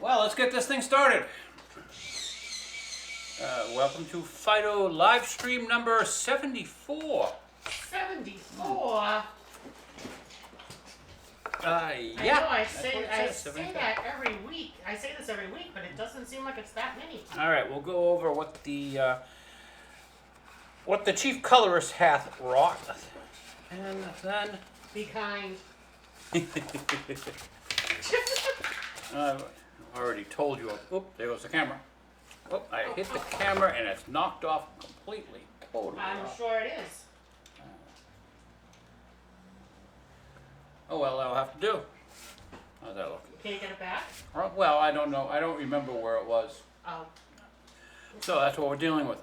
Well, let's get this thing started. Welcome to Fido live stream number 74. 74? Yeah. I know I say that every week. I say this every week, but it doesn't seem like it's that many. All right, we'll go over what the chief colorist hath wrought, and then Be kind. I've already told you. Oop, there goes the camera. Oop, I hit the camera and it's knocked off completely. Totally. I'm off. sure it is. Oh well, that'll have to do. How's that look? Can you get it back? Well, I don't know. I don't remember where it was. Oh. So that's what we're dealing with.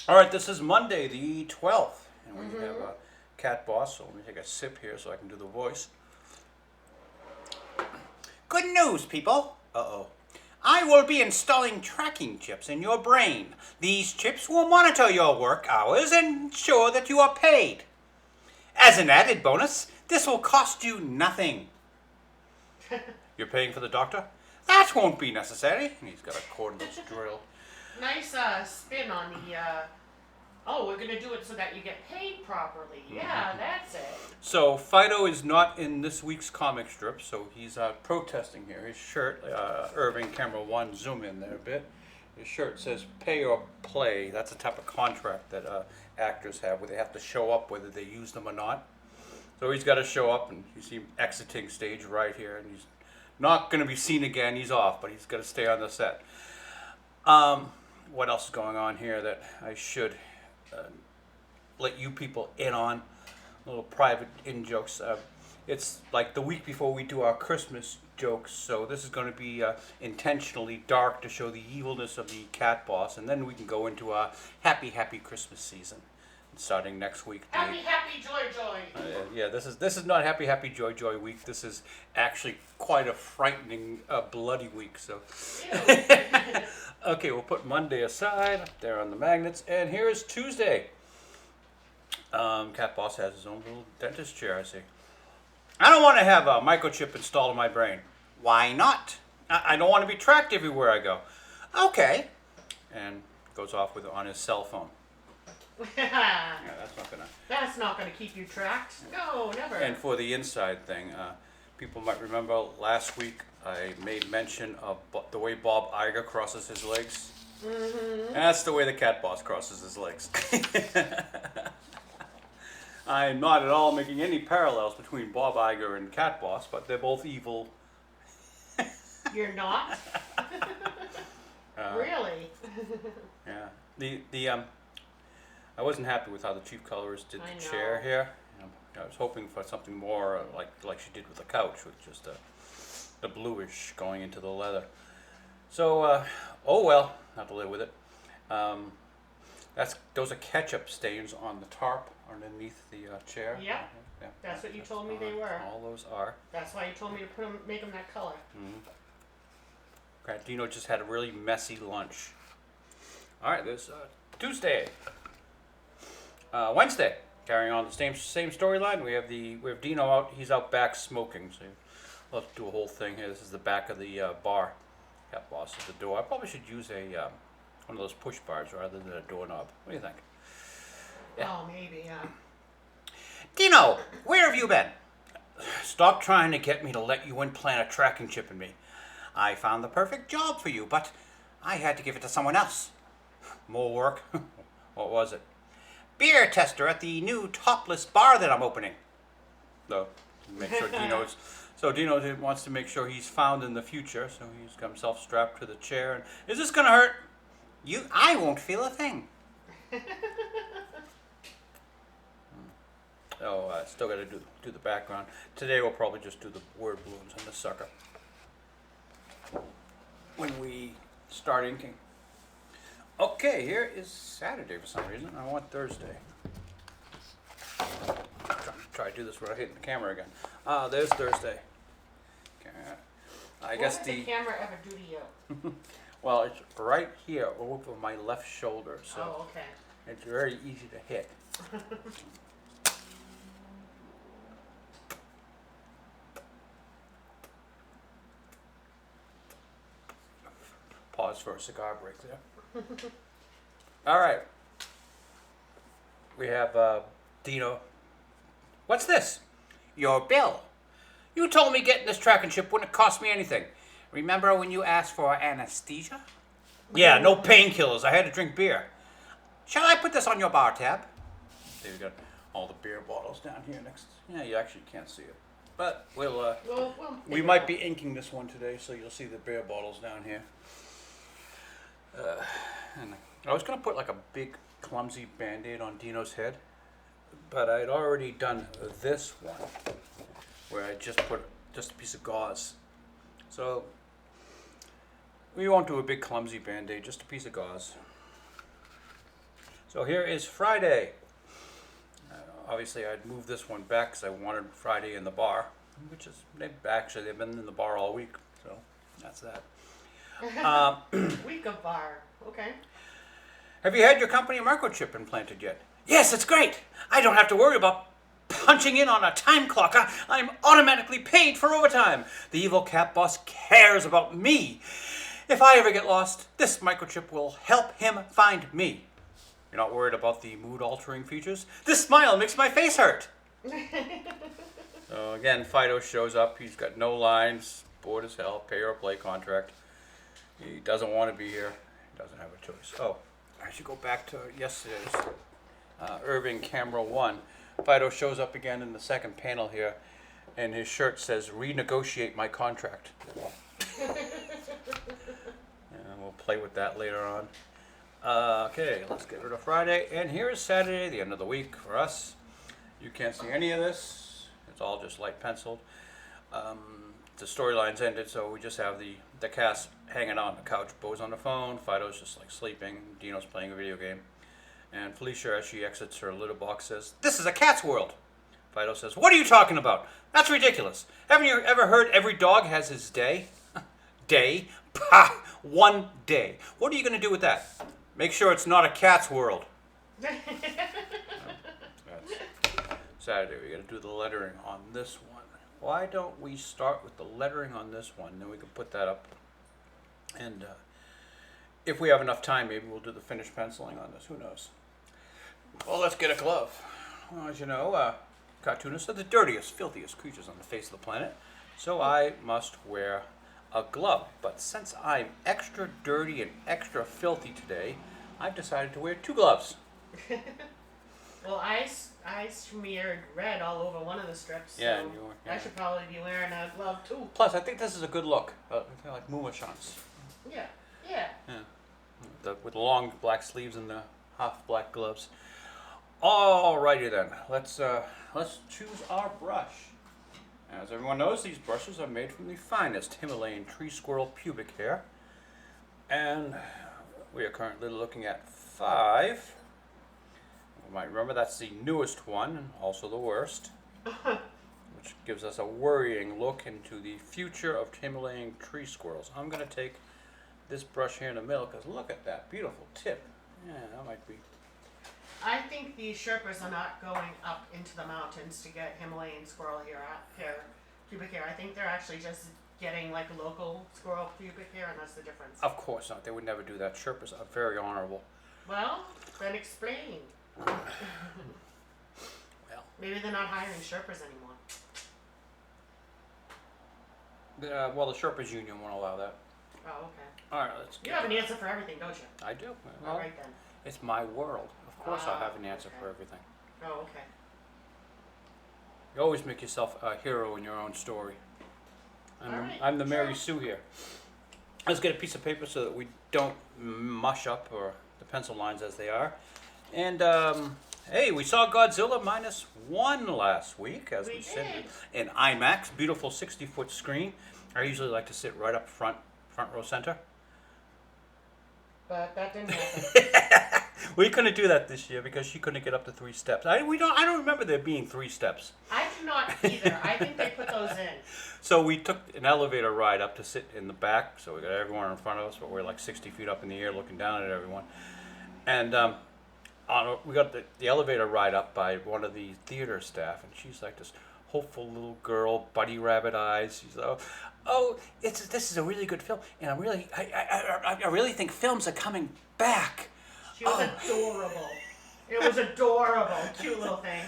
All right, this is Monday the 12th, and we have a cat boss. So let me take a sip here so I can do the voice. Good news, people. Uh-oh. I will be installing tracking chips in your brain. These chips will monitor your work hours and ensure that you are paid. As an added bonus, this will cost you nothing. You're paying for the doctor? That won't be necessary. And he's got a cordless drill. Nice spin on the, oh, we're going to do it so that you get paid properly. Yeah, that's it. So Fido is not in this week's comic strip, so he's protesting here. His shirt, Irving, camera one, zoom in there a bit. His shirt says pay or play. That's a type of contract that actors have where they have to show up whether they use them or not. So he's got to show up, and you see him exiting stage right here, and he's not going to be seen again. He's off, but he's got to stay on the set. What else is going on here that I should let you people in on? Little private in-jokes. It's like the week before we do our Christmas jokes, so this is going to be intentionally dark to show the evilness of the cat boss, and then we can go into a happy Christmas season. Starting next week. Happy, joy. Yeah, this is not happy joy week. This is actually quite a frightening, bloody week. So, okay, we'll put Monday aside up there on the magnets, and here's Tuesday. Cat Boss has his own little dentist chair. I see. I don't want to have a microchip installed in my brain. Why not? I don't want to be tracked everywhere I go. Okay. And goes off with it on his cell phone. Yeah, That's not gonna keep you tracked. No, never. And for the inside thing, people might remember last week I made mention of the way Bob Iger crosses his legs. And that's the way the cat boss crosses his legs. I'm not at all making any parallels between Bob Iger and Cat Boss, but they're both evil. You're not? Really? Yeah. I wasn't happy with how the chief colorist did the chair here. I was hoping for something more like she did with the couch, with just the bluish going into the leather. So, oh well, have to live with it. Those are ketchup stains on the tarp underneath the chair. Yeah. That's what you told me they were. All those are. That's why you told me to make them that color. Dino just had a really messy lunch. All right, there's Tuesday. Wednesday, carrying on the same storyline. We have Dino out. He's out back smoking. So we'll have to do a whole thing here. This is the back of the bar. Cat boss at the door. I probably should use one of those push bars rather than a doorknob. What do you think? Yeah. Oh, maybe. Yeah. Dino, where have you been? Stop trying to get me to let you implant a tracking chip in me. I found the perfect job for you, but I had to give it to someone else. More work? What was it? Beer tester at the new topless bar that I'm opening. No, make sure Dino's. So Dino wants to make sure he's found in the future. So he's got himself strapped to the chair. And is this gonna hurt? I won't feel a thing. Oh, still got to do the background. Today we'll probably just do the word balloons on the sucker when we start inking. Okay, here is Saturday for some reason. I want Thursday. I'm trying to do this without hitting the camera again. There's Thursday. Okay. I guess what did the camera ever do to you? Well, it's right here over my left shoulder, so oh, okay. It's very easy to hit. pause for a cigar break there. All right. We have Dino. What's this? Your bill. You told me getting this tracking chip wouldn't cost me anything. Remember when you asked for anesthesia? Yeah, no painkillers. I had to drink beer. Shall I put this on your bar tab? There we got all the beer bottles down here next. Yeah, you actually can't see it. But we'll we might be inking this one today, so you'll see the beer bottles down here. And I was going to put like a big clumsy Band-Aid on Dino's head, but I'd already done this one where I just put just a piece of gauze. So we won't do a big clumsy Band-Aid, just a piece of gauze. So here is Friday. Obviously I'd move this one back because I wanted Friday in the bar, which is, they've been in the bar all week, so that's that. Week of bar. Okay. Have you had your company microchip implanted yet? Yes, it's great. I don't have to worry about punching in on a time clock. I'm automatically paid for overtime. The evil cat boss cares about me. If I ever get lost, this microchip will help him find me. You're not worried about the mood-altering features? This smile makes my face hurt. So again, Fido shows up. He's got no lines, bored as hell, pay or play contract. He doesn't want to be here. He doesn't have a choice. Oh, I should go back to yesterday's Irving Camera 1. Fido shows up again in the second panel here, and his shirt says, "Renegotiate my contract." And we'll play with that later on. Okay, let's get rid of Friday. And here's Saturday, the end of the week for us. You can't see any of this. It's all just light penciled. The storyline's ended, so we just have the cast hanging out on the couch. Bo's on the phone. Fido's just like sleeping. Dino's playing a video game. And Felicia, as she exits her litter box, says, "This is a cat's world." Fido says, "What are you talking about? That's ridiculous. Haven't you ever heard every dog has his day?" Day? Pah! One day. What are you going to do with that? Make sure it's not a cat's world. That's Saturday. We got to do the lettering on this one. Why don't we start with the lettering on this one? Then we can put that up. And if we have enough time, maybe we'll do the finished penciling on this. Who knows? Well, let's get a glove. Well, as you know, cartoonists are the dirtiest, filthiest creatures on the face of the planet. So I must wear a glove. But since I'm extra dirty and extra filthy today, I've decided to wear two gloves. Well, I smeared red all over one of the strips. Yeah, so and I should probably be wearing a glove too. Plus, I think this is a good look. Like Mumashans. Yeah. Yeah. Yeah. With the long black sleeves and the half black gloves. Alrighty then. Let's choose our brush. As everyone knows, these brushes are made from the finest Himalayan tree squirrel pubic hair. And we are currently looking at 5. You might remember that's the newest one and also the worst. Which gives us a worrying look into the future of Himalayan tree squirrels. I'm going to take this brush here in the middle because look at that beautiful tip. Yeah, that might be. I think the Sherpas are not going up into the mountains to get Himalayan squirrel hair, pubic hair. I think they're actually just getting like local squirrel pubic hair, and that's the difference. Of course not. They would never do that. Sherpas are very honorable. Well, then explain. Well, Maybe they're not hiring Sherpas anymore. well, the Sherpas Union won't allow that. Oh, okay. All right, let's You get have an answer for everything, don't you? I do. All Well, right then. it's my world. Of course I'll have an answer okay. for everything. Oh, okay. You always make yourself a hero in your own story. All right, I'm the Mary sure. Sue here. Let's get a piece of paper so that we don't mush up or the pencil lines as they are. And hey, we saw Godzilla -1 last week, as we said, in IMAX, beautiful 60-foot screen. I usually like to sit right up front row center. But that didn't happen. We couldn't do that this year because she couldn't get up the 3 steps. I don't remember there being 3 steps. I do not either. I think they put those in. So we took an elevator ride up to sit in the back. So we got everyone in front of us, but we're like 60 feet up in the air looking down at everyone. And we got the elevator ride up by one of the theater staff, and she's like this hopeful little girl, bunny rabbit eyes. She's oh, this is a really good film, and I really think films are coming back. She was adorable. It was adorable. Cute little thing.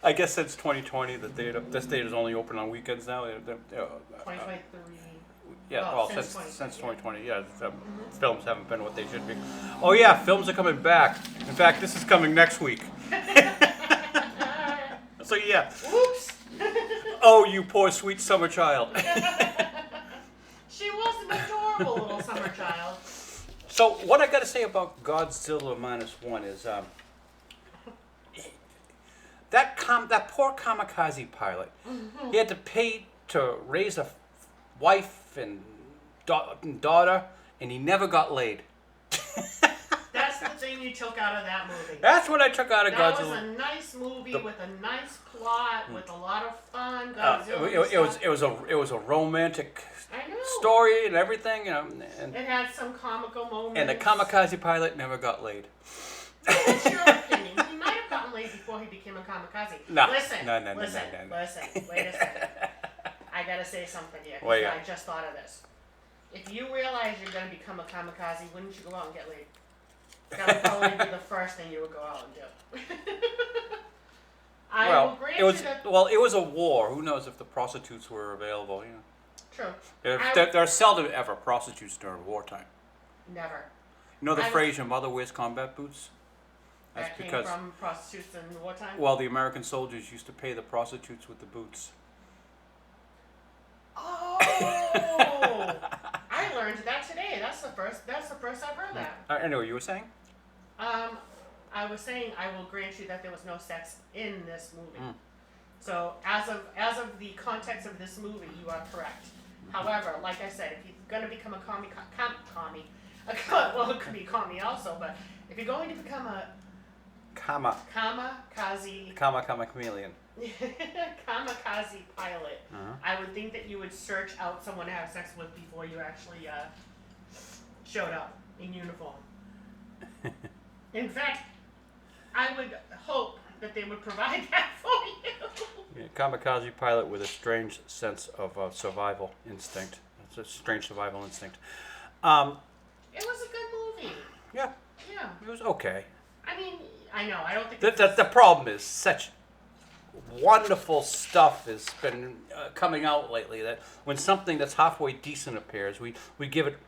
I guess since 2020, this theater's only open on weekends now. 2023. Yeah, Oh, well, since since 2020. 2020, yeah, films haven't been what they should be. Oh yeah, films are coming back. In fact, this is coming next week. So yeah. Oops. Oh, you poor sweet summer child. She was an adorable little summer child. So what I got to say about Godzilla -1 is that poor kamikaze pilot. He had to pay to raise a wife and daughter, and he never got laid. That's the thing you took out of that movie. That's what I took out of That Godzilla. was a nice movie with a nice plot, with a lot of fun. It Godzilla was a romantic I know. story and everything, and It had some comical moments. the kamikaze pilot never got laid. What's your opinion? He might have gotten laid before he became a kamikaze. No. Listen, No. listen. Wait a second. I gotta say something here. 'Cause Well, yeah. I just thought of this. If you realize you're gonna become a kamikaze, wouldn't you go out and get laid? That would probably be the first thing you would go out and do. I will grant you that. Well, it was a war. Who knows if the prostitutes were available? True. There are seldom ever prostitutes during wartime. Never. You know the I- phrase "your mother wears combat boots"? That's That came because from prostitutes in wartime. well, the American soldiers used to pay the prostitutes with the boots. Oh, I learned that today. That's the first I've heard that. Anyway, you were saying? I was saying I will grant you that there was no sex in this movie. So as of the context of this movie, you are correct. However, like I said, if you're gonna become a well, it could be a commie also, but if you're going to become a kamikaze Chameleon. kamikaze pilot, I would think that you would search out someone to have sex with before you actually showed up in uniform. In fact, I would hope that they would provide that for you. Yeah, kamikaze pilot with a strange sense of survival instinct. It's a strange survival instinct. It was a good movie. Yeah, Yeah. it was okay. I mean, I know. I don't think The problem is such wonderful stuff has been coming out lately that when something that's halfway decent appears, we give it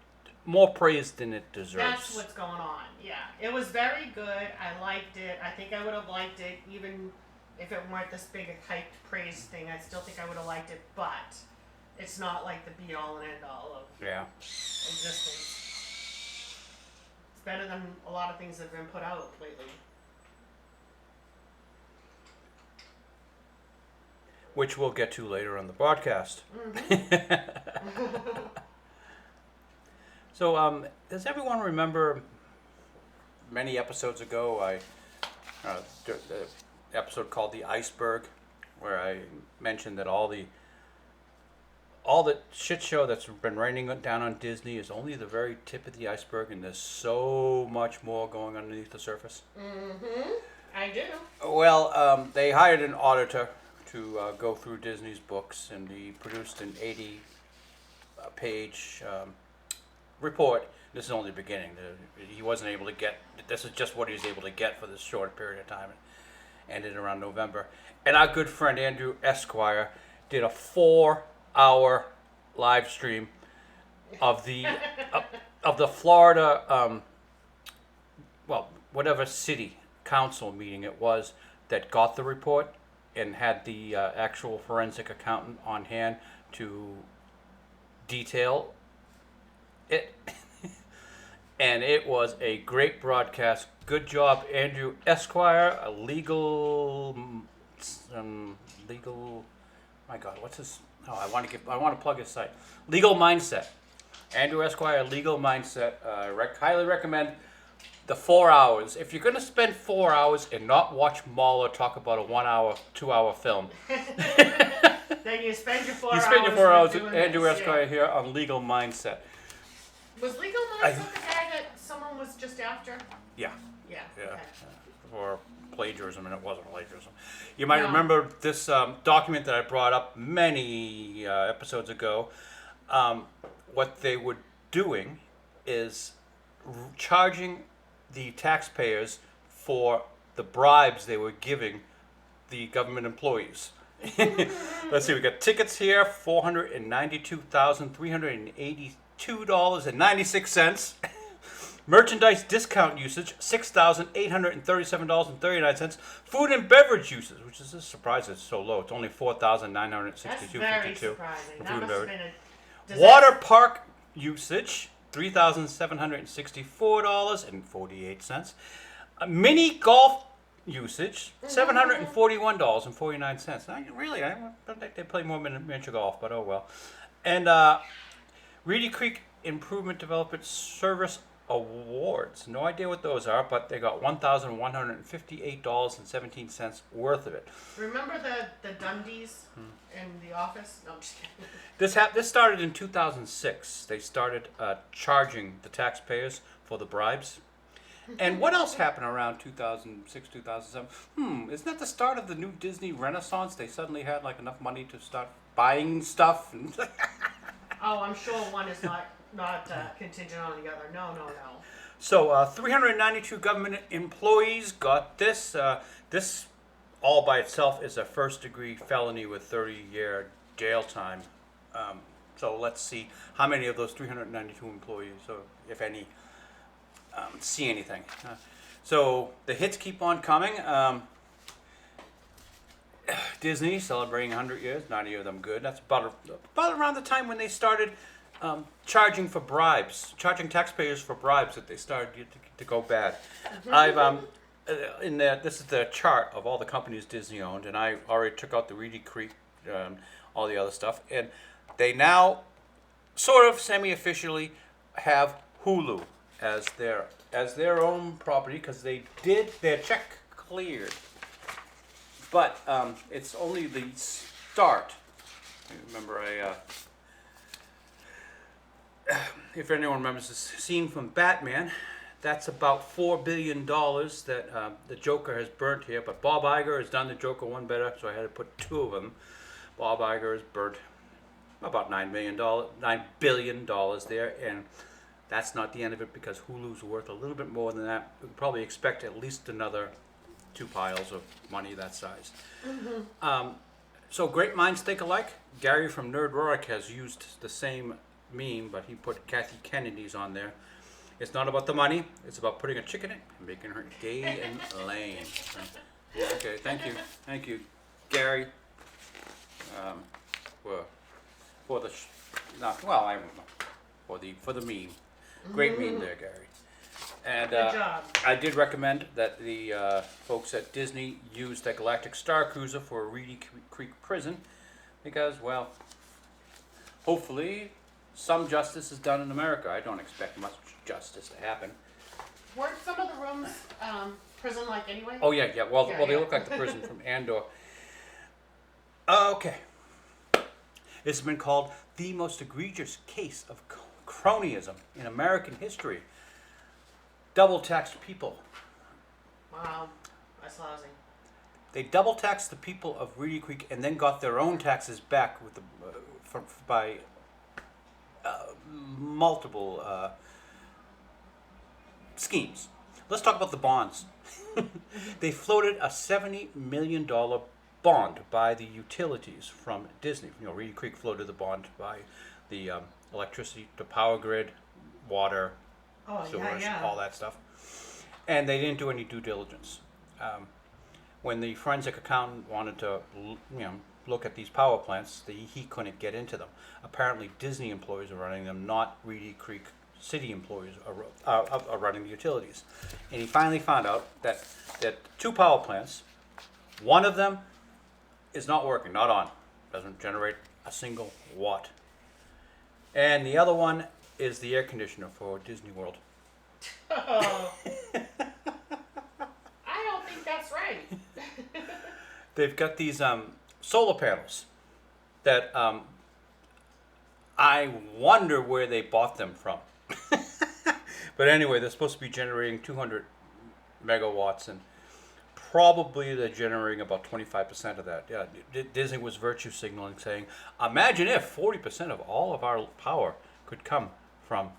more praise than it deserves. that's what's going on. Yeah. It was very good. I liked it. I think I would have liked it even if it weren't this big hyped praise thing. I still think I would have liked it, but it's not like the be all and end all of Yeah. existence. It's better than a lot of things that have been put out lately. Which we'll get to later on the broadcast. So, does everyone remember many episodes ago, the episode called The Iceberg, where I mentioned that all the shit show that's been raining down on Disney is only the very tip of the iceberg, and there's so much more going underneath the surface? I do. Well, they hired an auditor to go through Disney's books, and he produced an 80-page report. This is only the beginning. He wasn't able to get. This is just what he was able to get for this short period of time. It ended around November. And our good friend Andrew Esquire did a 4-hour live stream of the Florida, whatever city council meeting it was that got the report, and had the actual forensic accountant on hand to detail it. And it was a great broadcast. Good job, Andrew Esquire, a legal. My God, what's his? Oh, I want to plug his site. Legal Mindset. Andrew Esquire, Legal Mindset. Highly recommend the 4 hours. If you're going to spend 4 hours and not watch Mahler talk about a 1 hour, 2 hour film, Then you spend your 4 hours. you spend your 4 hours with doing Andrew this, Esquire here on Legal Mindset. Was Legal Mindset the guy that someone was just after? Yeah. Yeah. Yeah. Okay. For plagiarism, and it wasn't plagiarism. You might No. remember this document that I brought up many episodes ago what they were doing is charging the taxpayers for the bribes they were giving the government employees. Let's see, we got tickets here, $492,382.96. Merchandise discount usage, $6,837.39. Food and beverage usage, which is a surprise it's so low. It's only That's $4,962.52. very surprising. That Food and must have beverage. been a Water park usage, $3,764.48. Mini golf usage, $741.49. Really, I don't think they play more miniature golf, but oh well. And Reedy Creek Improvement Development Service Awards. No idea what those are, but they got $1,158.17 worth of it. Remember the Dundies in the office? No, I'm just kidding. This started in 2006. They started charging the taxpayers for the bribes. And what else happened around 2006, 2007? Isn't that the start of the new Disney Renaissance? They suddenly had like enough money to start buying stuff. Oh, I'm sure one is not contingent on the other. No. So 392 government employees got this. This all by itself is a first-degree felony with 30-year jail time. So let's see how many of those 392 employees, or if any, see anything. So the hits keep on coming. Disney celebrating 100 years, 90 of them good. That's about around the time when they started charging taxpayers for bribes, that they started to go bad. This is the chart of all the companies Disney owned, and I already took out the Reedy Creek, all the other stuff, and they now sort of semi-officially have Hulu as their own property, because they did their check cleared. But it's only the start. Remember, if anyone remembers this scene from Batman, that's about $4 billion that the Joker has burnt here. But Bob Iger has done the Joker one better, so I had to put two of them. Bob Iger has burnt about $9 billion there, and that's not the end of it, because Hulu's worth a little bit more than that. We could probably expect at least another 2 piles of money that size. So great minds think alike. Gary from Nerdroic has used the same meme, but he put Kathy Kennedy's on there. It's not about the money, it's about putting a chick in it and making her gay and lame. So, yeah, okay, thank you, Gary. For the meme. Great meme there, Gary. And Good job. I did recommend that the folks at Disney use the Galactic Star Cruiser for a Reedy Creek prison, because, well, hopefully some justice is done in America. I don't expect much justice to happen. Weren't some of the rooms prison-like anyway? Oh yeah. Well, Yeah, they yeah. look like the prison from Andor. Okay. This has been called the most egregious case of cronyism in American history. Double taxed people. Wow, that's lousy. They double taxed the people of Reedy Creek and then got their own taxes back with by multiple schemes. Let's talk about the bonds. They floated a $70 million bond by the utilities from Disney. Reedy Creek floated the bond by the electricity, the power grid, water, sewers, all that stuff. And they didn't do any due diligence. When the forensic accountant wanted to, look at these power plants, he couldn't get into them. Apparently, Disney employees are running them, not Reedy Creek city employees are running the utilities. And he finally found out that 2 power plants, one of them is not working, not on, doesn't generate a single watt. And the other one is the air conditioner for Disney World. Oh. I don't think that's right. They've got these solar panels that I wonder where they bought them from. But anyway, they're supposed to be generating 200 megawatts, and probably they're generating about 25% of that. Yeah, Disney was virtue signaling, saying, "Imagine if 40% of all of our power could come from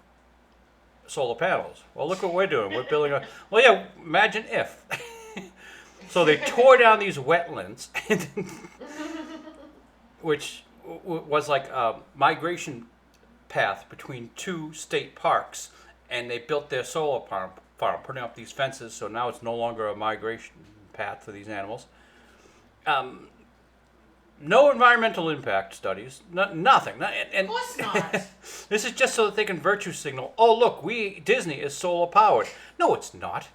solar panels." Well, look what we're doing. We're building a. Well, yeah. Imagine if. So they tore down these wetlands, which was like a migration path between two state parks, and they built their solar farm, putting up these fences. So now it's no longer a migration path for these animals. No environmental impact studies, nothing. Of course not. This is just so that they can virtue signal. Oh, look, Disney is solar powered. No, it's not.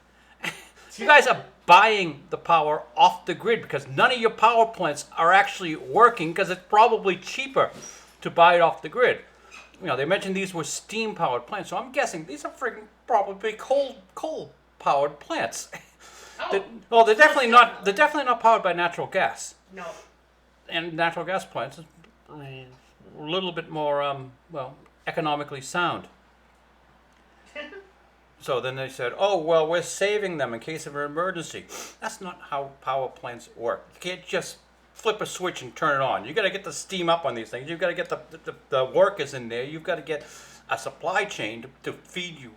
You guys are buying the power off the grid because none of your power plants are actually working because it's probably cheaper to buy it off the grid. You know, they mentioned these were steam powered plants, so I'm guessing these are freaking probably coal powered plants. Oh, They're definitely not. They're definitely not powered by natural gas. no. And natural gas plants is a little bit more, economically sound. So then they said, "Oh well, we're saving them in case of an emergency." That's not how power plants work. You can't just flip a switch and turn it on. You got to get the steam up on these things. You've got to get the workers in there. You've got to get a supply chain to feed you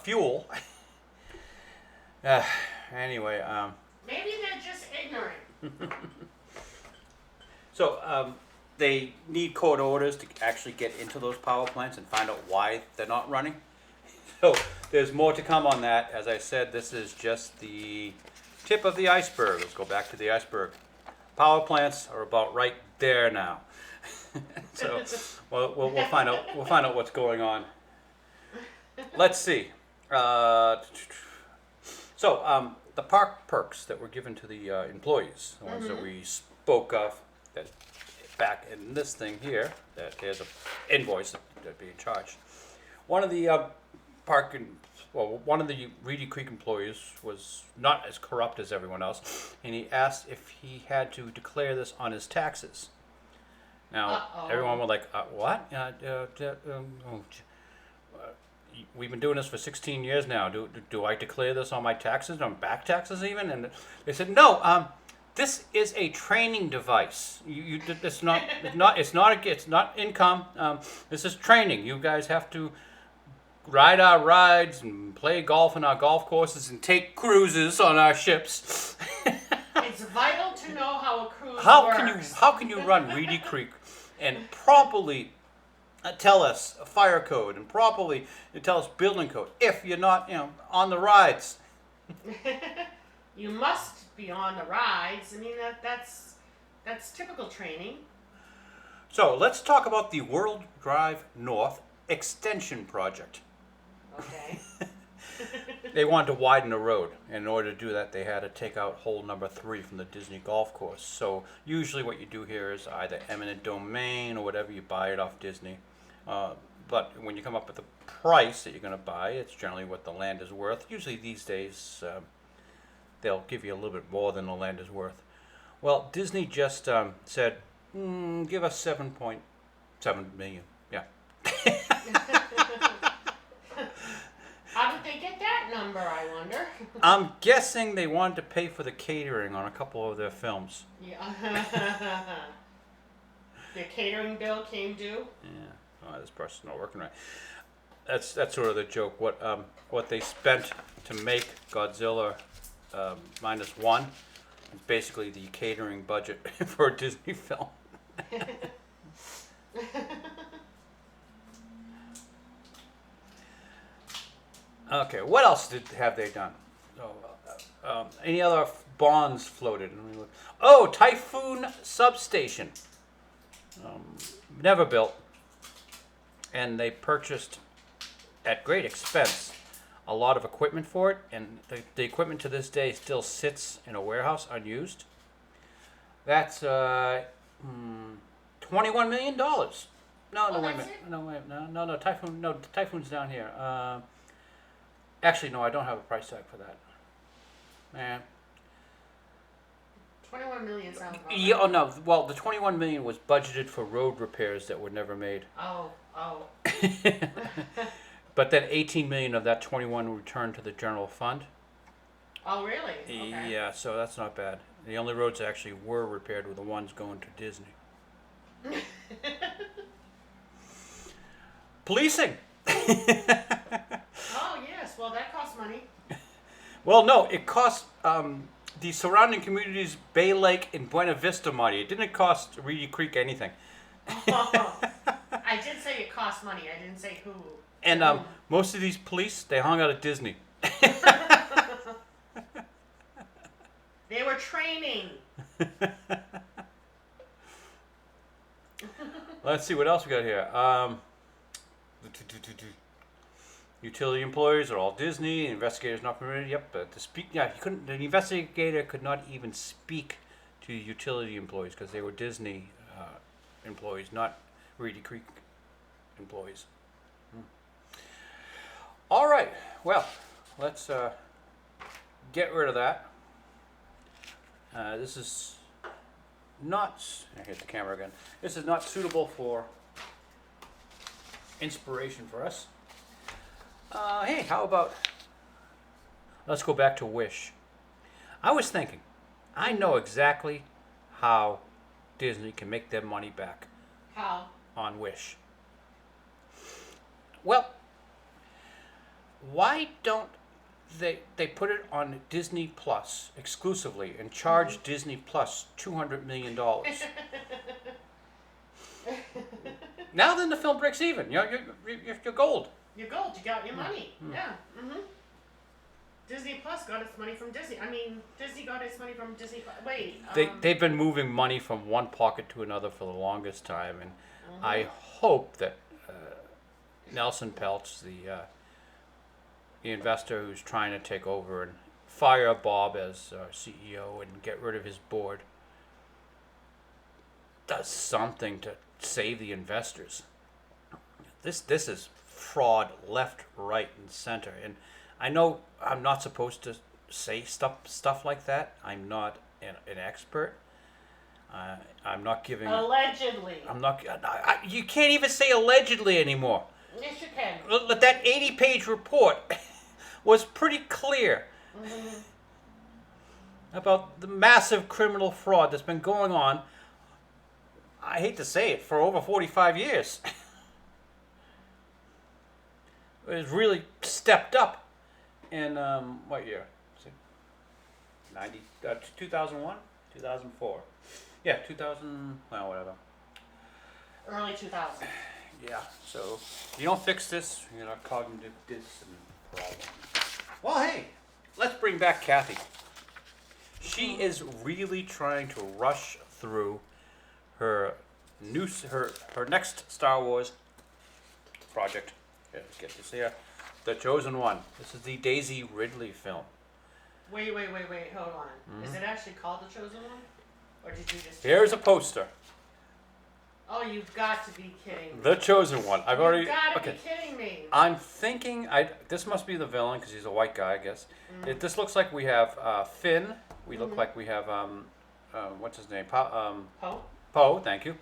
fuel. Anyway, Maybe they're just ignorant. so they need court orders to actually get into those power plants and find out why they're not running. So there's more to come on that. As I said, this is just the tip of the iceberg. Let's go back to the iceberg. Power plants are about right there now. So we'll find out. We'll find out what's going on. Let's see. The park perks that were given to the employees, the ones that we spoke of, that back in this thing here, that there's an invoice that being charged. One of the one of the Reedy Creek employees was not as corrupt as everyone else, and he asked if he had to declare this on his taxes. Now, everyone was like, "What? We've been doing this for 16 years now. Do I declare this on my taxes, on back taxes even?" And they said, "No. This is a training device. It's not income. This is training. You guys have to ride our rides and play golf in our golf courses and take cruises on our ships." It's vital to know how a cruise works. How can you run Reedy Creek and properly tell us a fire code and properly tell us building code if you're not on the rides? You must be on the rides. I mean that's typical training. So let's talk about the World Drive North extension project. Okay. They wanted to widen the road. In order to do that, they had to take out hole number 3 from the Disney golf course. So usually what you do here is either eminent domain or whatever, you buy it off Disney. But when you come up with the price that you're going to buy, it's generally what the land is worth. Usually these days, they'll give you a little bit more than the land is worth. Well, Disney just said, give us $7.7 million. Yeah. How did they get that number, I wonder? I'm guessing they wanted to pay for the catering on a couple of their films. Yeah. The catering bill came due. Yeah. Oh, this person's not working right. That's sort of the joke. What they spent to make Godzilla -1 is basically the catering budget for a Disney film. Okay, what else have they done? Any other bonds floated? Oh, Typhoon Substation. Never built. And they purchased, at great expense, a lot of equipment for it. And the equipment to this day still sits in a warehouse unused. That's $21 million. No, wait a minute. No, Typhoon. No, Typhoon's down here. Actually, no, I don't have a price tag for that. Man. 21 million sounds about Yeah, right. oh no. Well, the 21 million was budgeted for road repairs that were never made. Oh. But then 18 million of that 21 returned to the general fund. Oh, really? Okay. Yeah, so that's not bad. The only roads that actually were repaired were the ones going to Disney. Policing. Oh, yes. Well, that costs money. Well, no, it cost the surrounding communities, Bay Lake and Buena Vista money. It didn't cost Reedy Creek anything. I did say it costs money. I didn't say who. And most of these police, they hung out at Disney. They were training. Let's see what else we got here. Utility employees are all Disney. Investigators not permitted. Yep, but to speak. Yeah, he couldn't. The investigator could not even speak to utility employees because they were Disney employees, not Reedy Creek employees. All right. Well, let's get rid of that. This is not. I hit the camera again. This is not suitable for inspiration for us. Hey, how about let's go back to Wish. I was thinking, I know exactly how Disney can make their money back How? on Wish. Well, why don't they put it on Disney Plus exclusively and charge Disney Plus $200 million? Now then the film breaks even. You're gold. You're gold. You got your money. Yeah. Mm-hmm. Disney Plus got its money from Disney. I mean, Disney got its money from Disney. Wait. They've been moving money from one pocket to another for the longest time, and I hope that Nelson Peltz, the investor who's trying to take over and fire Bob as CEO and get rid of his board, does something to save the investors. This is fraud left, right, and center. And I know I'm not supposed to say stuff like that. I'm not an expert. I'm not giving. Allegedly. I'm not. You can't even say allegedly anymore. Yes, you can. But that 80-page report was pretty clear about the massive criminal fraud that's been going on. I hate to say it, for over 45 years. It has really stepped up in what year? 2001? 2004. Yeah, 2000, well, whatever. Early 2000s. Yeah, so you don't fix this, you're not cognitive dissonance problem. Well, hey, let's bring back Kathy. She is really trying to rush through her next Star Wars project. Yeah, let's get this here. The Chosen One. This is the Daisy Ridley film. Wait, hold on. Is it actually called The Chosen One? Or did you just... Here's a poster. Oh, you've got to be kidding me. The Chosen One. I've already... You've got to okay. be kidding me. I'm thinking... this must be the villain because he's a white guy, I guess. This looks like we have Finn. We look like we have... what's his name? Poe? Poe, thank you.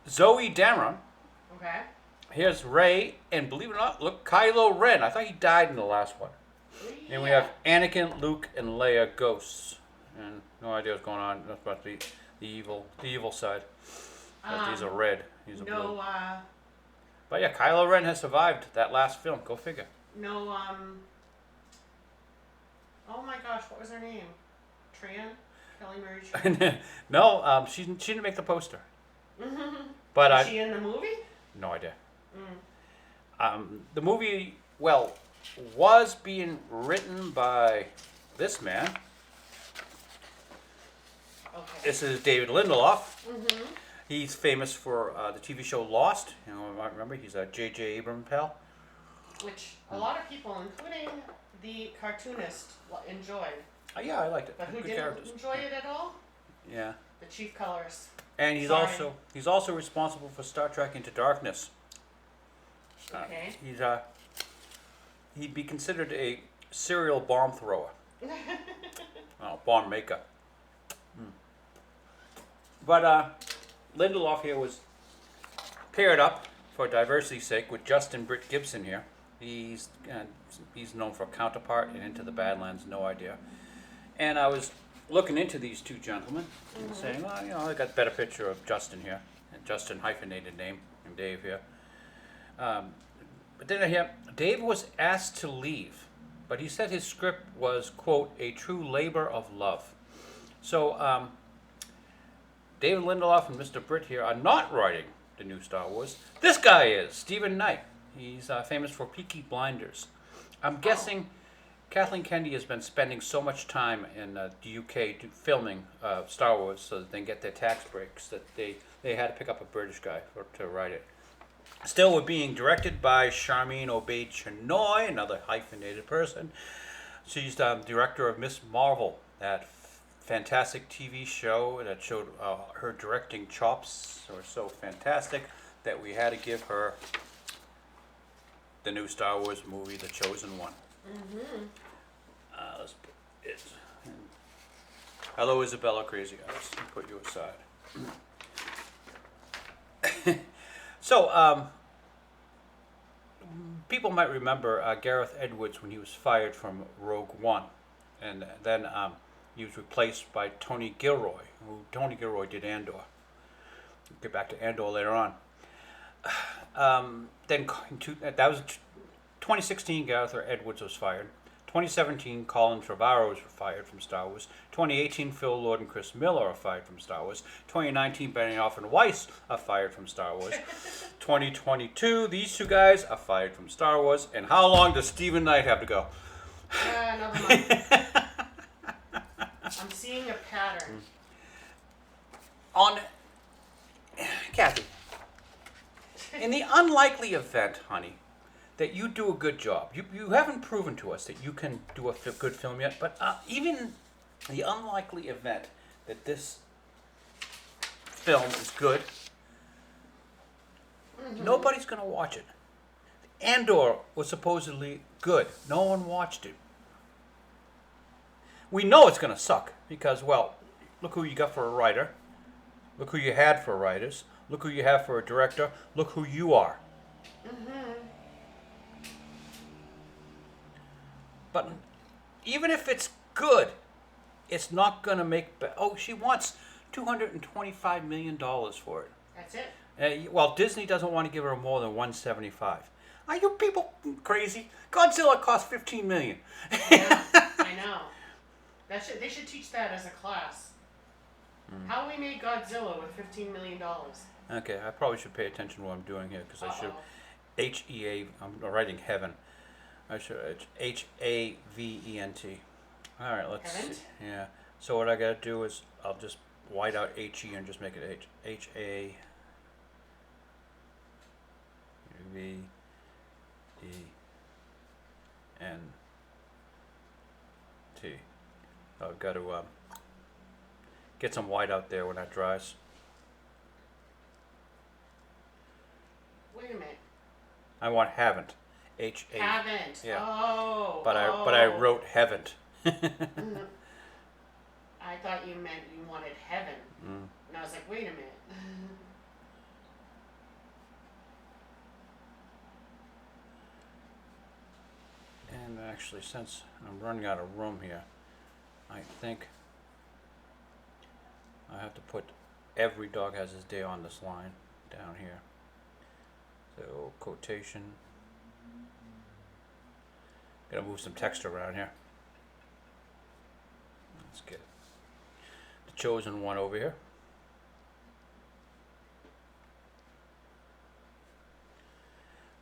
Zoe Dameron. Okay. Here's Rey, and believe it or not, look, Kylo Ren. I thought he died in the last one. Yeah. And we have Anakin, Luke, and Leia ghosts. And no idea what's going on. That's about to be the evil side. But these are red. These are blue. But yeah, Kylo Ren has survived that last film. Go figure. No, oh my gosh, what was her name? Tran? Kelly Marie Tran? No, she didn't make the poster. But Was she in the movie? No idea. The movie, well, was being written by this man. Okay. This is David Lindelof. He's famous for the TV show Lost. You know, I remember he's a J.J. Abrams pal. Which a lot of people, including the cartoonist, enjoyed. Yeah, I liked it. But who Good didn't characters. enjoy it at all? Yeah. The chief colorist. And he's Sorry. also responsible for Star Trek Into Darkness. Okay. He'd be considered a serial bomb thrower. Bomb maker. But Lindelof here was paired up for diversity's sake with Justin Britt Gibson here. He's known for Counterpart and Into the Badlands, no idea. And I was looking into these two gentlemen and saying, well, I got a better picture of Justin here, and Justin hyphenated name, and Dave here. But then I hear Dave was asked to leave, but he said his script was, quote, a true labor of love. So David Lindelof and Mr. Britt here are not writing the new Star Wars. This guy is, Stephen Knight. He's famous for Peaky Blinders. I'm guessing Kathleen Kennedy has been spending so much time in the UK filming Star Wars so that they can get their tax breaks that they had to pick up a British guy to write it. Still, we're being directed by Charmaine Obaid-Chinoy, another hyphenated person. She's the director of Miss Marvel, that fantastic TV show that showed her directing chops were so fantastic that we had to give her the new Star Wars movie, The Chosen One. Let's put it. Hello, Isabella Crazy Eyes. Put you aside. So, people might remember Gareth Edwards when he was fired from Rogue One, and then he was replaced by Tony Gilroy, Tony Gilroy did Andor. We'll get back to Andor later on. Then that was 2016. Gareth Edwards was fired. 2017, Colin Trevorrow was fired from Star Wars. 2018, Phil Lord and Chris Miller are fired from Star Wars. 2019, Benioff and Weiss are fired from Star Wars. 2022, these two guys are fired from Star Wars. And how long does Stephen Knight have to go? Another month. I'm seeing a pattern. On Kathy, in the unlikely event, honey, that you do a good job, you haven't proven to us that you can do a good film yet, but even the unlikely event that this film is good, nobody's going to watch it. Andor was supposedly good. No one watched it. We know it's going to suck because, well, look who you got for a writer. Look who you had for writers. Look who you have for a director. Look who you are. But even if it's good, it's not going to make... she wants $225 million for it. That's it. Well, Disney doesn't want to give her more than $175. Are you people crazy? Godzilla cost $15 million. Yeah, I know. They should teach that as a class. How we made Godzilla with $15 million. Okay, I probably should pay attention to what I'm doing here because I should... H-E-A... I'm writing heaven. I should... H-A-V-E-N-T. All right, let's Heaven? see. Yeah. So what I got to do is I'll just white out H-E and just make it H. H-A... V-E-N-T. I've got to get some white out there when that dries. Wait a minute. I want haven't. H-A... Haven't. Yeah. Oh. But I wrote haven't. I thought you meant you wanted heaven. And I was like, wait a minute. And actually, since I'm running out of room here, I think I have to put every dog has his day on this line down here. So, quotation. Gotta move some text around here. Let's get the chosen one over here.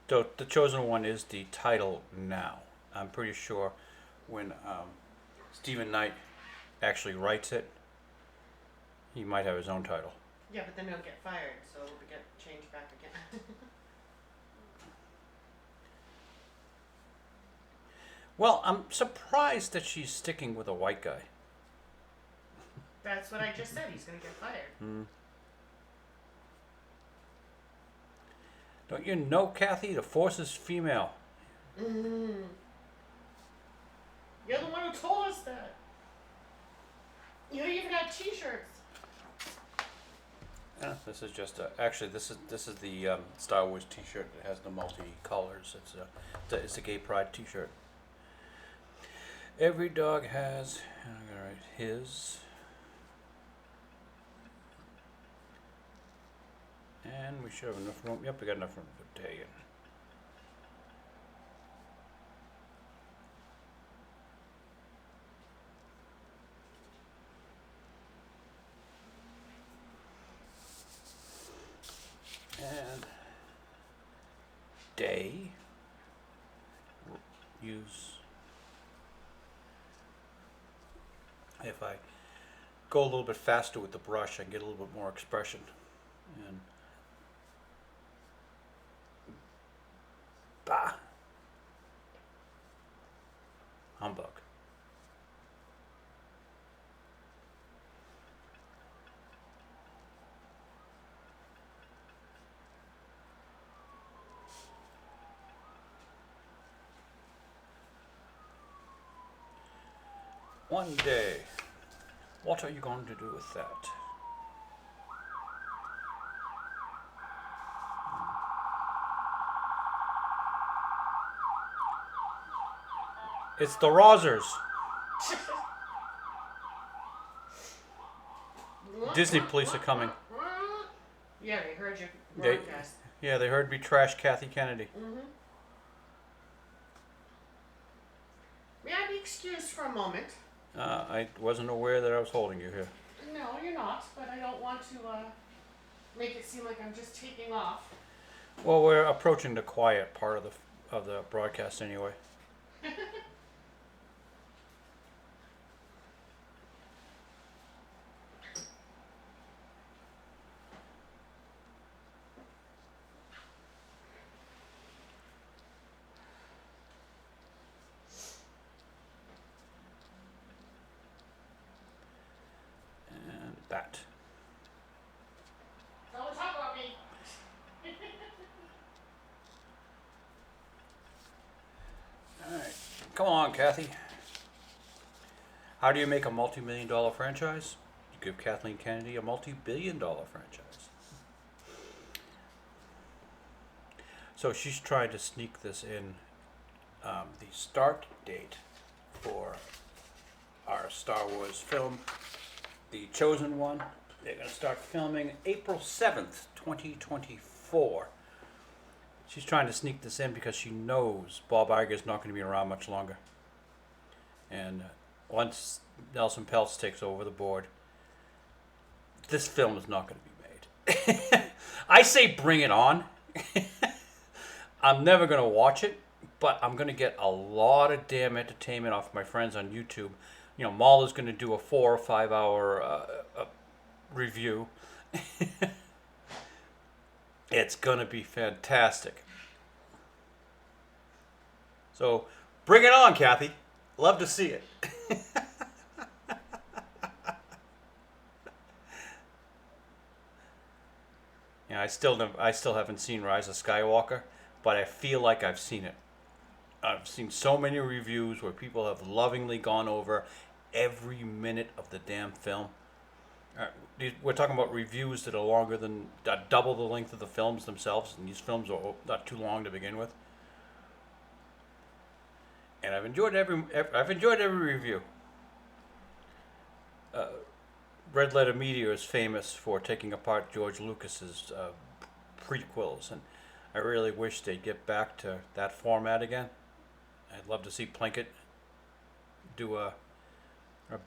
So, the chosen one is the title now. I'm pretty sure when Stephen Knight actually writes it, he might have his own title. Yeah, but then he'll get fired, so it'll get changed back again. Well, I'm surprised that she's sticking with a white guy. That's what I just said. He's going to get fired. Don't you know, Kathy? The Force is female. You're the one who told us that. You even had T-shirts. Yeah, this is just actually this is the Star Wars T-shirt that has the multi-colors. It's a gay pride T-shirt. Every dog has. I'm gonna write his. And we should have enough room. Yep, we got enough room to put day in. And day. Use. If I go a little bit faster with the brush, I can get a little bit more expression. And bah, humbug. One day. What are you going to do with that? It's the Rosers. Disney police are coming. Yeah, they heard your They, broadcast. yeah, they heard me trash Kathy Kennedy. May I be excused for a moment? I wasn't aware that I was holding you here. No, you're not, but I don't want to make it seem like I'm just taking off. Well, we're approaching the quiet part of the broadcast anyway. And that. Don't talk about me. Alright. Come on, Kathy. How do you make a multi-million-dollar franchise? You give Kathleen Kennedy a multi-billion-dollar franchise. So she's trying to sneak this in. The start date for our Star Wars film, the chosen one, they're going to start filming April 7th, 2024. She's trying to sneak this in because she knows Bob Iger's not going to be around much longer. And once Nelson Peltz takes over the board, this film is not going to be made. I say bring it on. I'm never going to watch it, but I'm going to get a lot of damn entertainment off my friends on YouTube. You know, Mahler's going to do a 4 or 5 hour review. It's going to be fantastic. So, bring it on, Kathy. Love to see it. Yeah, I still haven't seen Rise of Skywalker, but I feel like I've seen it. I've seen so many reviews where people have lovingly gone over every minute of the damn film. We're talking about reviews that are longer than double the length of the films themselves, and these films are not too long to begin with. And I've enjoyed every review. Red Letter Media is famous for taking apart George Lucas's prequels, and I really wish they'd get back to that format again. I'd love to see Plinkett do a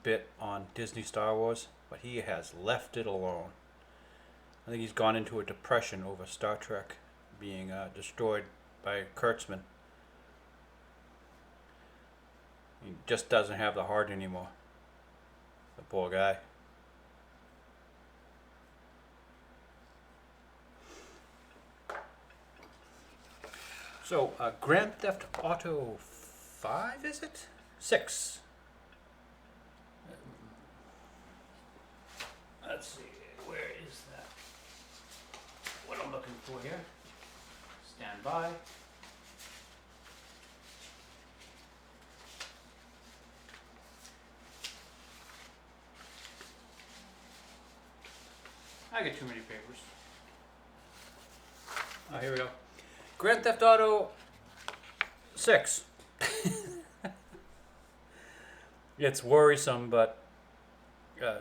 bit on Disney Star Wars, but he has left it alone. I think he's gone into a depression over Star Trek being destroyed by Kurtzman. He just doesn't have the heart anymore. The poor guy. So, Grand Theft Auto 5, is it? 6. Let's see, where is that? What I'm looking for here. Stand by. I get too many papers. Oh, here we go. Grand Theft Auto 6. It's worrisome, but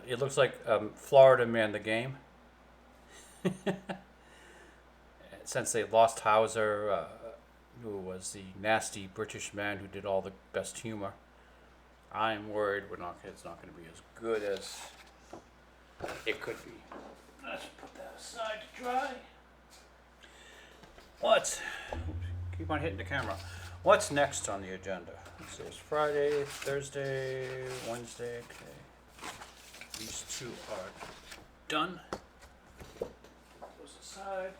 it looks like Florida Man the game. Since they lost Hauser, who was the nasty British man who did all the best humor, I'm worried it's not going to be as good as it could be. Let's put that aside to dry. Keep on hitting the camera. What's next on the agenda? So it's Friday, Thursday, Wednesday. Okay. These two are done. Those aside.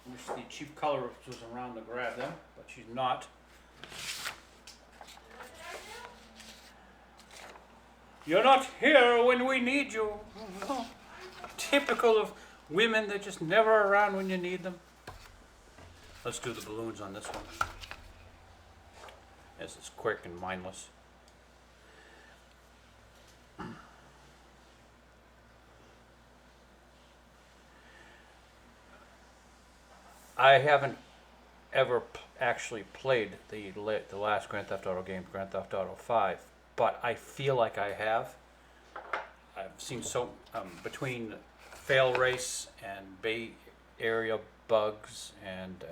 Wish the cheap colorist was around to grab them, but she's not. You're not here when we need you. Typical of women, they're just never around when you need them. Let's do the balloons on this one. This is quick and mindless. I haven't ever actually played the last Grand Theft Auto game, Grand Theft Auto 5, but I feel like I have. I've seen between Fail Race and Bay Area Bugs and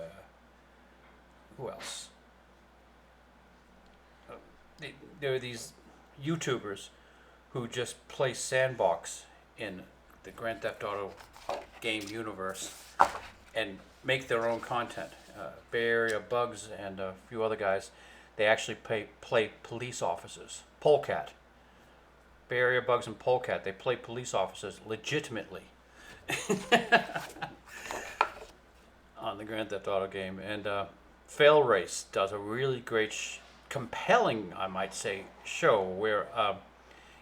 who else? There are these YouTubers who just play sandbox in the Grand Theft Auto game universe and make their own content. Bay Area Bugs and a few other guys, they actually play police officers. Polecat. Bay Area Bugs and Polecat, they play police officers legitimately on the Grand Theft Auto game. And Fail Race does a really great, compelling, I might say, show where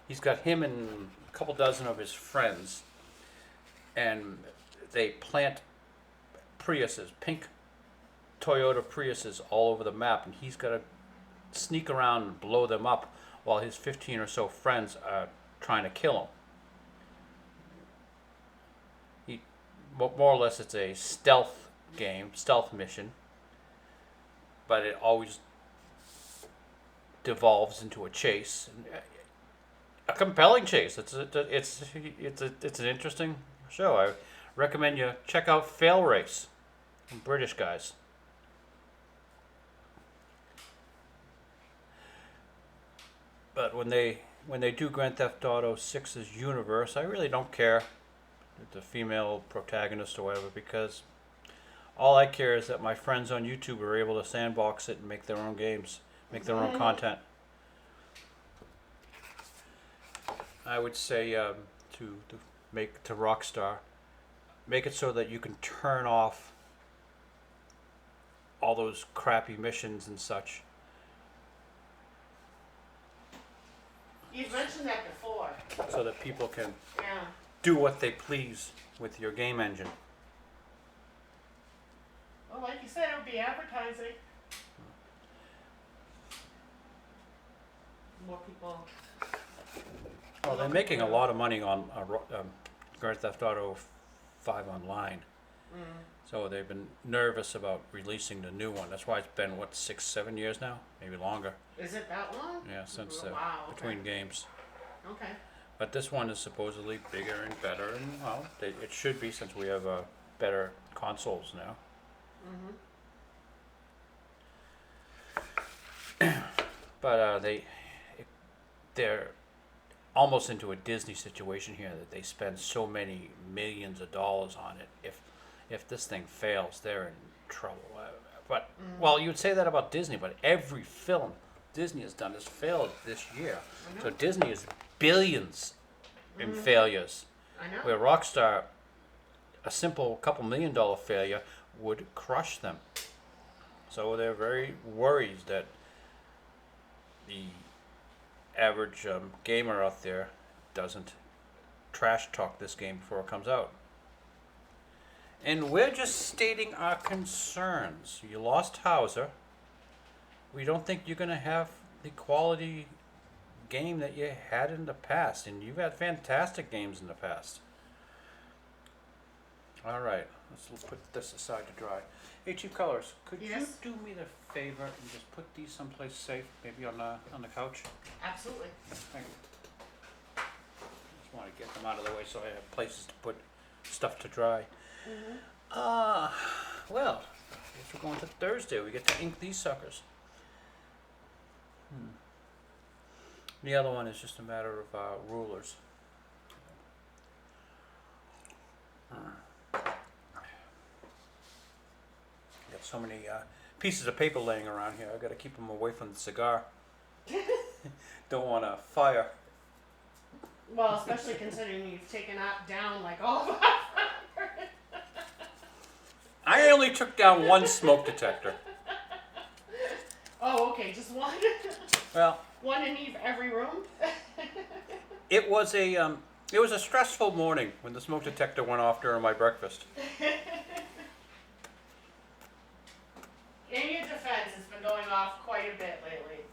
he's got him and a couple dozen of his friends, and they plant Priuses, pink Toyota Priuses all over the map, and he's got to sneak around and blow them up while his 15 or so friends are trying to kill him. More or less, it's a stealth game, stealth mission, but it always devolves into a chase, a compelling chase. It's an interesting show. I recommend you check out Fail Race. British guys. But when they do Grand Theft Auto 6's universe, I really don't care with the female protagonist or whatever, because all I care is that my friends on YouTube are able to sandbox it and make their own games, make their own content. I would say to Rockstar, make it so that you can turn off all those crappy missions and such. You've mentioned that before. So that people can Yeah. do what they please with your game engine. Well, like you said, it would be advertising. More people. Well, they're making a lot of money on Grand Theft Auto 5 online. So they've been nervous about releasing the new one. That's why it's been, 6-7 years now? Maybe longer. Is it that long? Yeah, since Wow, between games. Okay. But this one is supposedly bigger and better, and well, it should be, since we have better consoles now. But they're almost into a Disney situation here, that they spend so many millions of dollars on it. If this thing fails, they're in trouble. But well, you would say that about Disney, but every film Disney has done has failed this year. So Disney is billions in failures. I know. Where Rockstar, a simple couple $1 million failure would crush them. So they're very worried that the average gamer out there doesn't trash talk this game before it comes out. And we're just stating our concerns. You lost Hauser. We don't think you're going to have the quality game that you had in the past. And you've had fantastic games in the past. All right, let's put this aside to dry. Hey, Chief Colors, could Yes? you do me the favor and just put these someplace safe, maybe on the couch? Absolutely. Thank you. Just want to get them out of the way so I have places to put stuff to dry. Well, I guess we're going to Thursday. We get to ink these suckers. The other one is just a matter of rulers. Got so many pieces of paper laying around here. I got to keep them away from the cigar. Don't want to fire. Well, especially considering you've taken down like all of us. I only took down one smoke detector. Oh, okay, just one. Well, One in every room. it was a stressful morning when the smoke detector went off during my breakfast. In your defense, it's been going off quite a bit lately.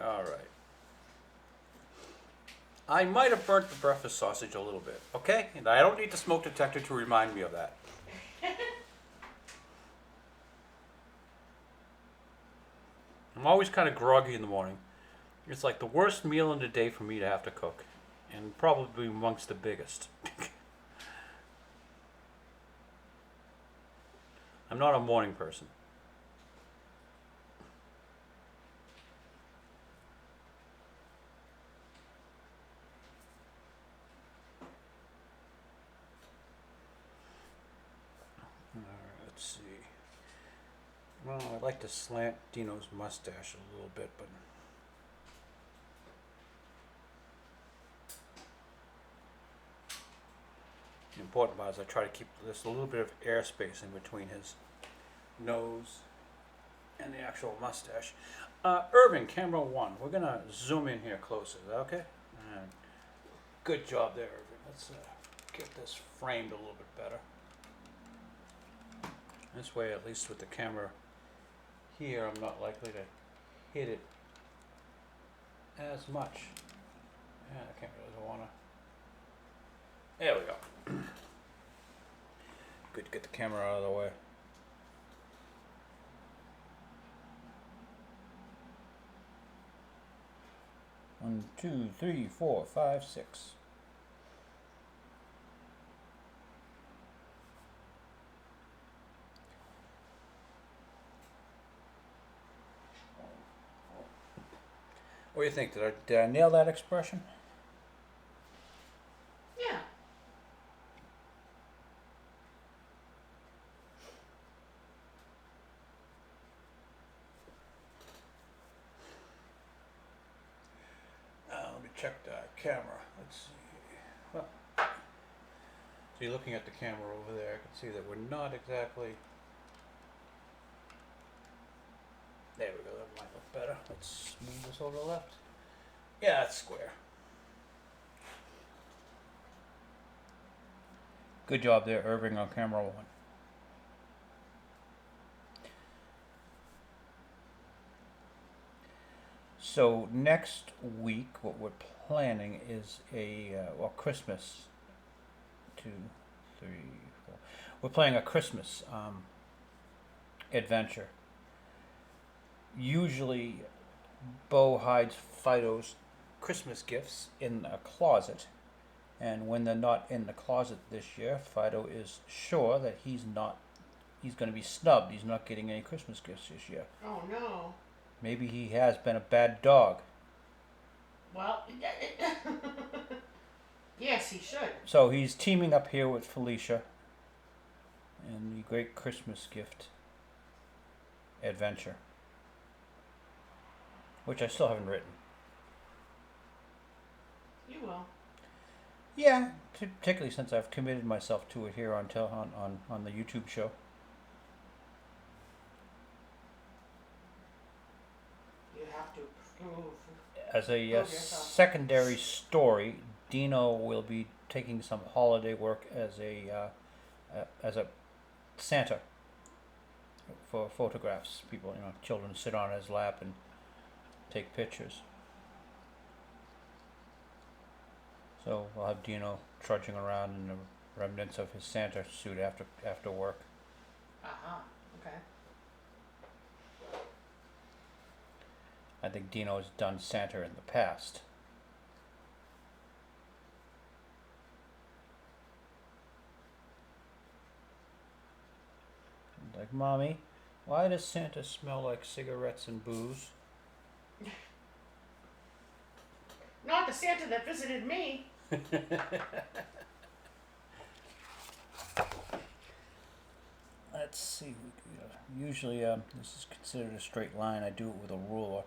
All right. I might have burnt the breakfast sausage a little bit, okay? And I don't need the smoke detector to remind me of that. I'm always kind of groggy in the morning. It's like the worst meal in the day for me to have to cook, and probably amongst the biggest. I'm not a morning person. Let's see. Well, I'd like to slant Dino's mustache a little bit, but the important part is I try to keep this a little bit of airspace in between his nose and the actual mustache. Irving, camera one. We're gonna zoom in here closer. Is that okay? Good job there, Irving. Let's get this framed a little bit better. This way, at least with the camera here, I'm not likely to hit it as much. Yeah, the camera doesn't wanna. There we go. Good to get the camera out of the way. One, two, three, four, five, six. What do you think? Did I nail that expression? Yeah. Let me check the camera. Let's see. Well, so you're looking at the camera over there. I can see that we're not exactly. There we go. That might look better. Let's move this over to the left. Yeah, that's square. Good job there, Irving, on camera one. So next week, what we're planning is Christmas. 2, 3, 4. We're playing a Christmas adventure. Usually, Bo hides Fido's Christmas gifts in a closet, and when they're not in the closet this year, Fido is sure that he's going to be snubbed. He's not getting any Christmas gifts this year. Oh no. Maybe he has been a bad dog. Well, yes, he should. So he's teaming up here with Felicia in the Great Christmas Gift Adventure, which I still haven't written. You will. Yeah, particularly since I've committed myself to it here on the YouTube show. You have to prove. As a Prove yourself. secondary story, Dino will be taking some holiday work as a Santa for photographs. People, children sit on his lap and take pictures. So we'll have Dino trudging around in the remnants of his Santa suit after work. Uh-huh, okay. I think Dino's done Santa in the past. Like, Mommy, why does Santa smell like cigarettes and booze? Not the Santa that visited me. Let's see. Usually, this is considered a straight line. I do it with a ruler.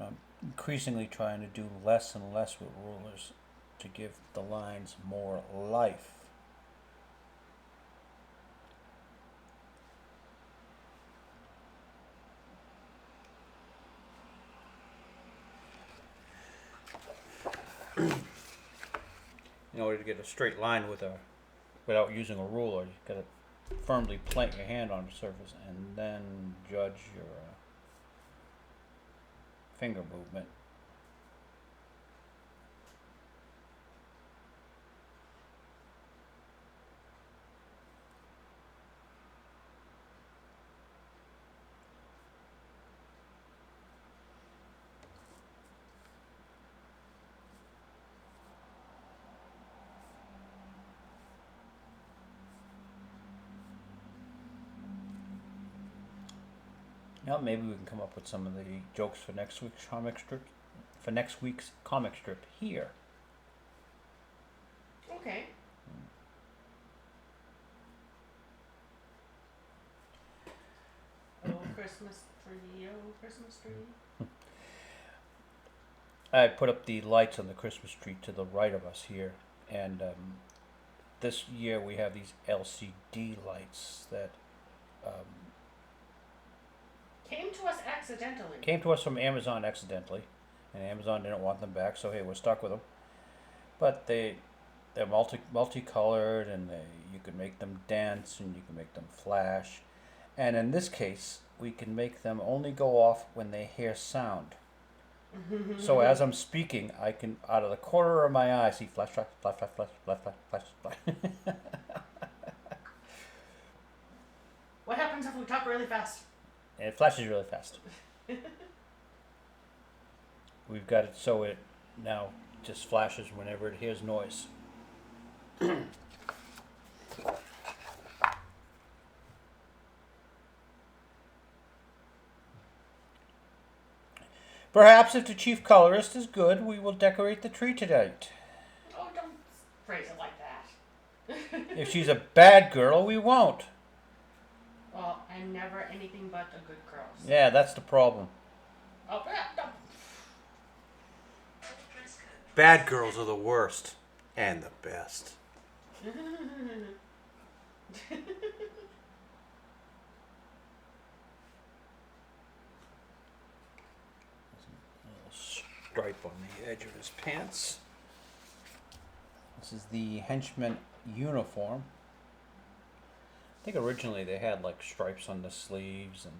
I'm increasingly trying to do less and less with rulers to give the lines more life. In order to get a straight line without using a ruler, you've got to firmly plant your hand on the surface and then judge your finger movement. Now maybe we can come up with some of the jokes for next week's comic strip. For next week's comic strip here. Okay. Oh, Christmas tree, oh, Christmas tree. I put up the lights on the Christmas tree to the right of us here, and this year we have these LCD lights that Came to us accidentally. came to us from Amazon accidentally, and Amazon didn't want them back, so hey, we're stuck with them. But they're multicolored, and you can make them dance, and you can make them flash, and in this case, we can make them only go off when they hear sound. So as I'm speaking, I can, out of the corner of my eye, see flash, flash, flash, flash, flash, flash, flash, flash, flash. What happens if we talk really fast? And it flashes really fast. We've got it so it now just flashes whenever it hears noise. Perhaps if the chief colorist is good, we will decorate the tree tonight. Oh, don't phrase it like that. If she's a bad girl, we won't. Well, I'm never anything but a good girl. So. Yeah, that's the problem. Oh, yeah, don't. Bad girls are the worst and the best. Stripe on the edge of his pants. This is the henchman uniform. I think originally they had like stripes on the sleeves and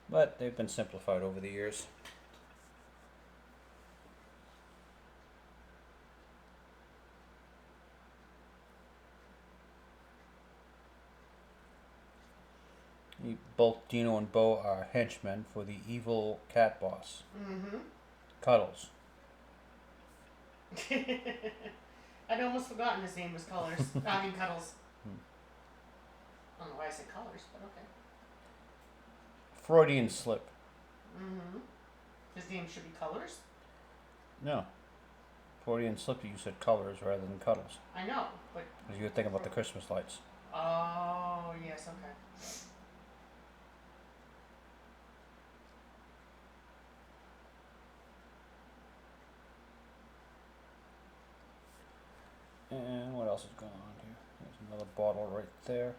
but they've been simplified over the years. Both Dino and Bo are henchmen for the evil cat boss. Mm-hmm. Cuddles. I'd almost forgotten his name was Colors. I mean Cuddles. I don't know why I said Colors, but okay. Freudian slip. Mm-hmm. His name should be Colors? No. Freudian slip, you said colors rather than cuddles. I know, but... Because you were thinking about the Christmas lights. Oh, yes, okay. And what else is going on here? There's another bottle right there.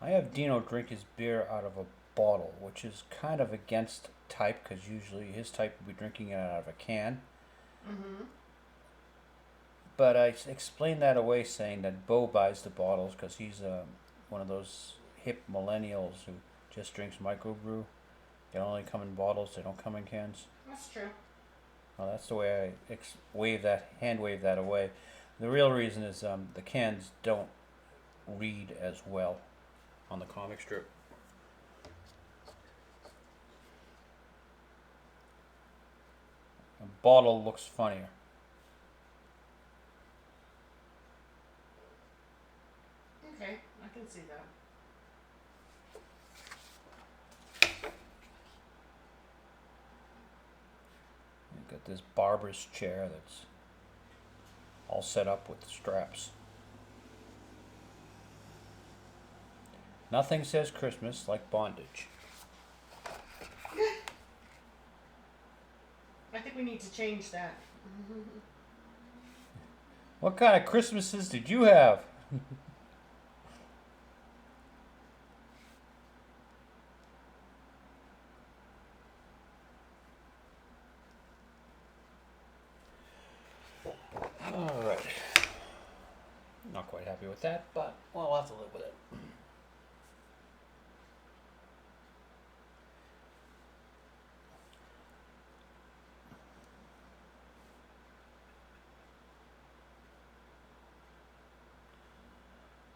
I have Dino drink his beer out of a bottle, which is kind of against type, because usually his type would be drinking it out of a can. Mm-hmm. But I explained that away, saying that Bo buys the bottles because he's one of those hip millennials who just drinks microbrew. They only come in bottles; they don't come in cans. That's true. Well, that's the way I hand wave that away. The real reason is the cans don't read as well on the comic strip. A bottle looks funnier. Okay, I can see that. You've got this barber's chair that's all set up with straps. Nothing says Christmas like bondage. I think we need to change that. What kind of Christmases did you have? All right. Not quite happy with that, but well, I'll have to live with it.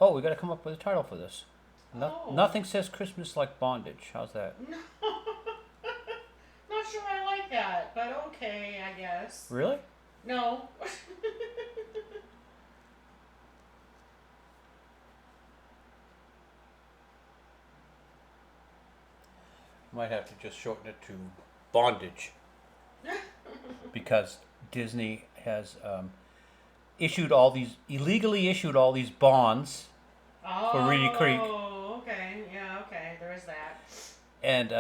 Oh, we got to come up with a title for this. Oh. Nothing says Christmas like bondage. How's that? No. Not sure I like that, but okay, I guess. Really? No. Might have to just shorten it to bondage. Because Disney has illegally issued all these bonds for Reedy Creek. Oh, okay. Yeah, okay. There is that. And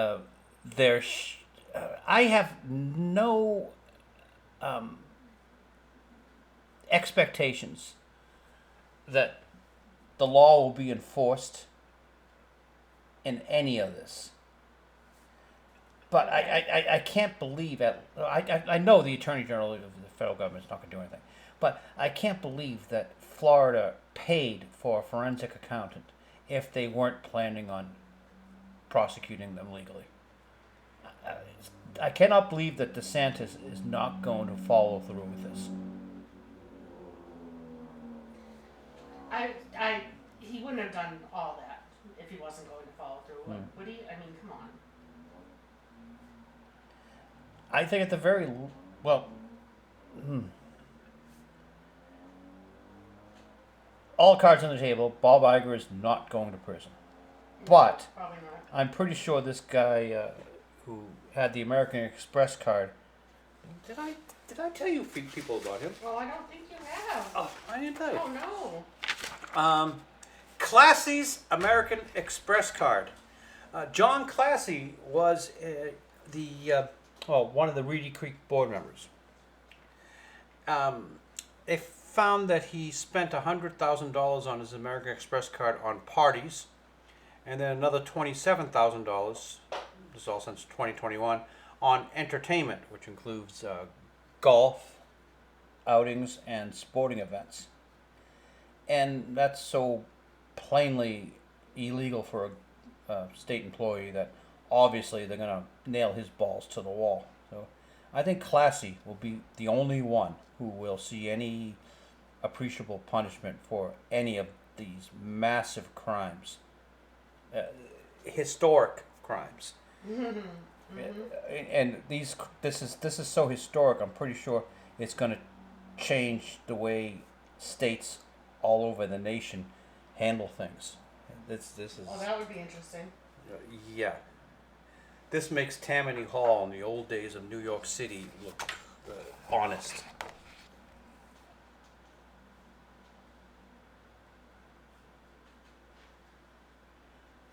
I have no expectations that the law will be enforced in any of this. But I can't believe that. I know the Attorney General of the federal government is not going to do anything. But I can't believe that Florida paid for a forensic accountant if they weren't planning on prosecuting them legally. I cannot believe that DeSantis is not going to follow through with this. He wouldn't have done all that if he wasn't going to follow through. Would he? I mean, come on. I think at the very well, all cards on the table. Bob Iger is not going to prison, but Probably not. I'm pretty sure this guy who had the American Express card. Did I tell you people about him? Well, I don't think you have. Oh, I didn't tell you. Oh no. Classy's American Express card. John Classy was One of the Reedy Creek board members. They found that he spent $100,000 on his American Express card on parties, and then another $27,000. This is all since 2021 on entertainment, which includes Golf, outings, and sporting events. And that's so plainly illegal for a state employee that obviously they're going to nail his balls to the wall. So I think Classy will be the only one who will see any appreciable punishment for any of these massive crimes, historic crimes. And this is so historic. I'm pretty sure it's going to change the way states all over the nation handle things. This is. Oh, that would be interesting. Yeah. This makes Tammany Hall in the old days of New York City look honest.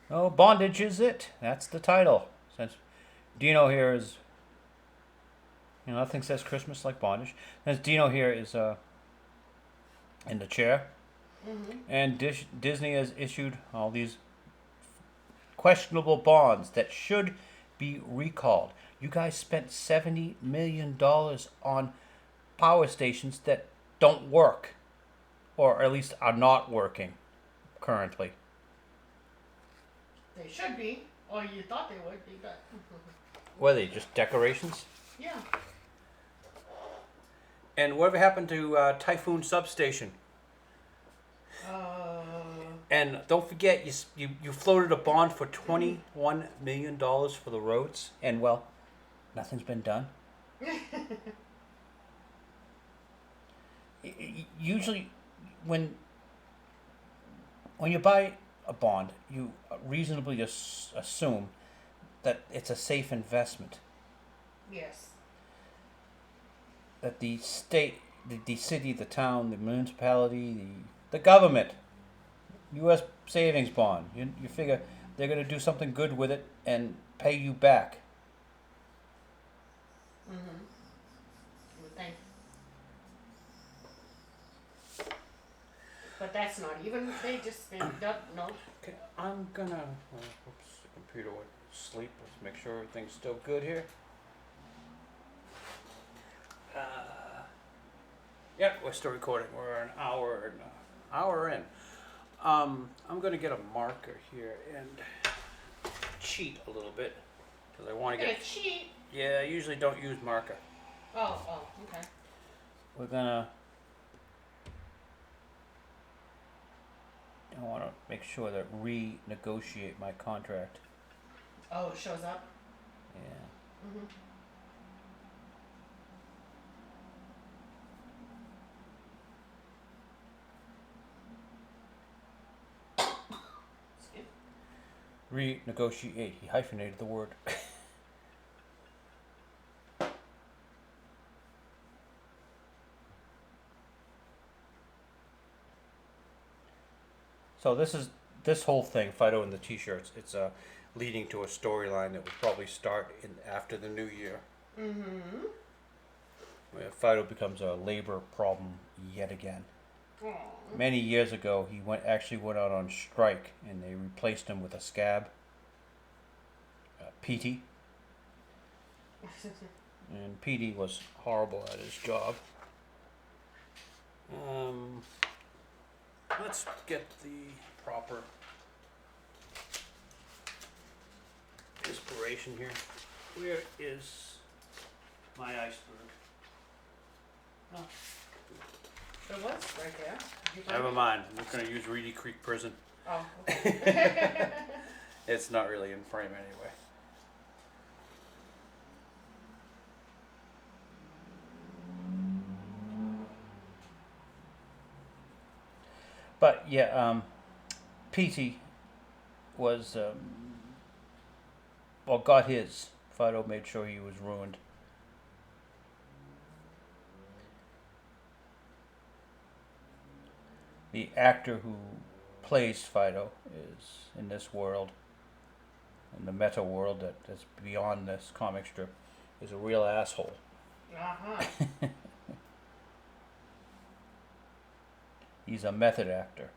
Oh, Bondage is it. That's the title. Since Dino here is, nothing says Christmas like Bondage. Since Dino here is in the chair, and Disney has issued all these questionable bonds that should be recalled. You guys spent $70 million on power stations that don't work, or at least are not working currently. They should be, or you thought they would be, but What are they, just decorations? yeah. And whatever happened to Typhoon Substation? And don't forget, you floated a bond for $21 million for the roads. And well, nothing's been done. Usually, when you buy a bond, you reasonably just assume that it's a safe investment. Yes. That the state, the city, the town, the municipality, the government, U.S. savings bond, you figure they're going to do something good with it and pay you back. You would think. But that's not even, they don't, no. Okay, I'm gonna. Oops, computer went to sleep. Let's make sure everything's still good here. Yeah, we're still recording. We're an hour in. I'm gonna get a marker here and cheat a little bit because I want to Gonna get. cheat. Yeah, I usually don't use marker. Oh, okay. We're gonna. I want to make sure that renegotiate my contract. Oh, it shows up? Yeah. Renegotiate. He hyphenated the word. So this whole thing, Fido and the T-shirts. It's leading to a storyline that will probably start after the new year. Where Fido becomes a labor problem yet again. Many years ago, he actually went out on strike, and they replaced him with a scab, Petey. And Petey was horrible at his job. Let's get the proper inspiration here. Where is my iceberg? Oh. It was right there. Did you find Never it? mind. I'm just going to use Reedy Creek Prison. Oh, okay. It's not really in frame anyway. But yeah, Petey was got his. Fido made sure he was ruined. The actor who plays Fido is in this world, in the meta world that's beyond this comic strip, is a real asshole. He's a method actor.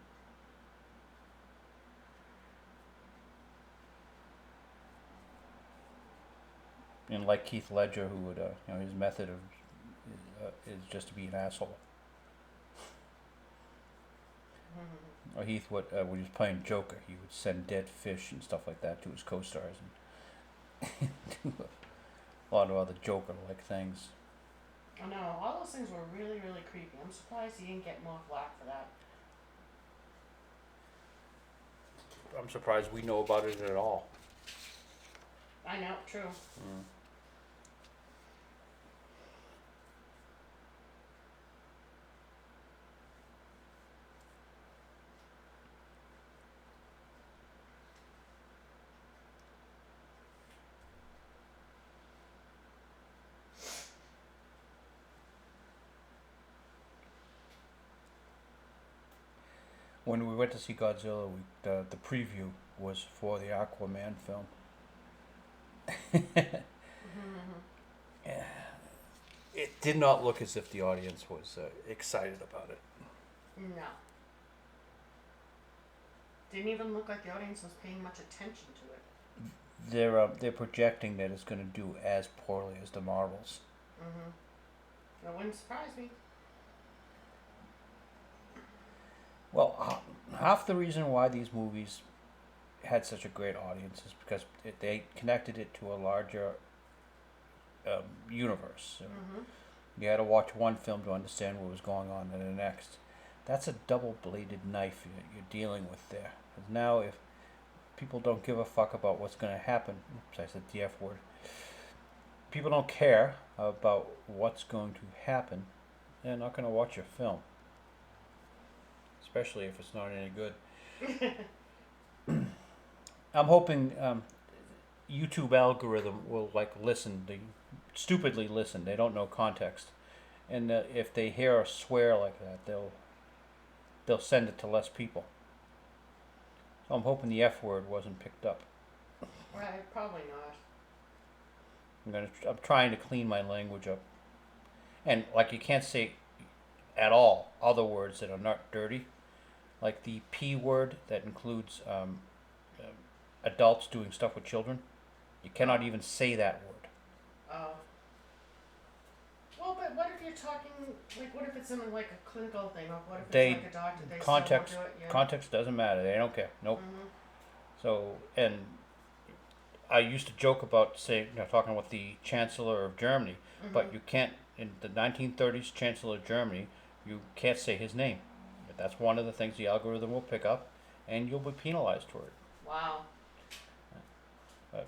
And like Keith Ledger, who would, his method is just to be an asshole. Or Heath would, when he was playing Joker, he would send dead fish and stuff like that to his co-stars and do a lot of other Joker-like things. I know, all those things were really, really creepy. I'm surprised he didn't get more flack for that. I'm surprised we know about it at all. I know, true. When we went to see Godzilla, the preview was for the Aquaman film. It did not look as if the audience was excited about it. No. Didn't even look like the audience was paying much attention to it. They're projecting that it's going to do as poorly as the Marvels. It wouldn't surprise me. Well, half the reason why these movies had such a great audience is because they connected it to a larger universe. So you had to watch one film to understand what was going on in the next. That's a double-bladed knife you're dealing with there. 'Cause now, if people don't give a fuck about what's going to happen, oops, I said the F word. People don't care about what's going to happen. They're not going to watch your film, especially if it's not any good. I'm hoping YouTube algorithm will listen. They stupidly listen. They don't know context, and if they hear a swear like that, they'll send it to less people. So I'm hoping the F word wasn't picked up. Right, probably not. I'm trying to clean my language up, and you can't say at all other words that are not dirty, like the P word that includes adults doing stuff with children. You cannot even say that word. Oh. Well, but what if you're talking, what if it's in like a clinical thing, or what if it's like a doctor, they Context still won't do it? Yeah. context doesn't matter. They don't care. Nope. So, and I used to joke about talking with the Chancellor of Germany, but you can't, in the 1930s Chancellor of Germany, you can't say his name. But that's one of the things the algorithm will pick up, and you'll be penalized for it. Wow.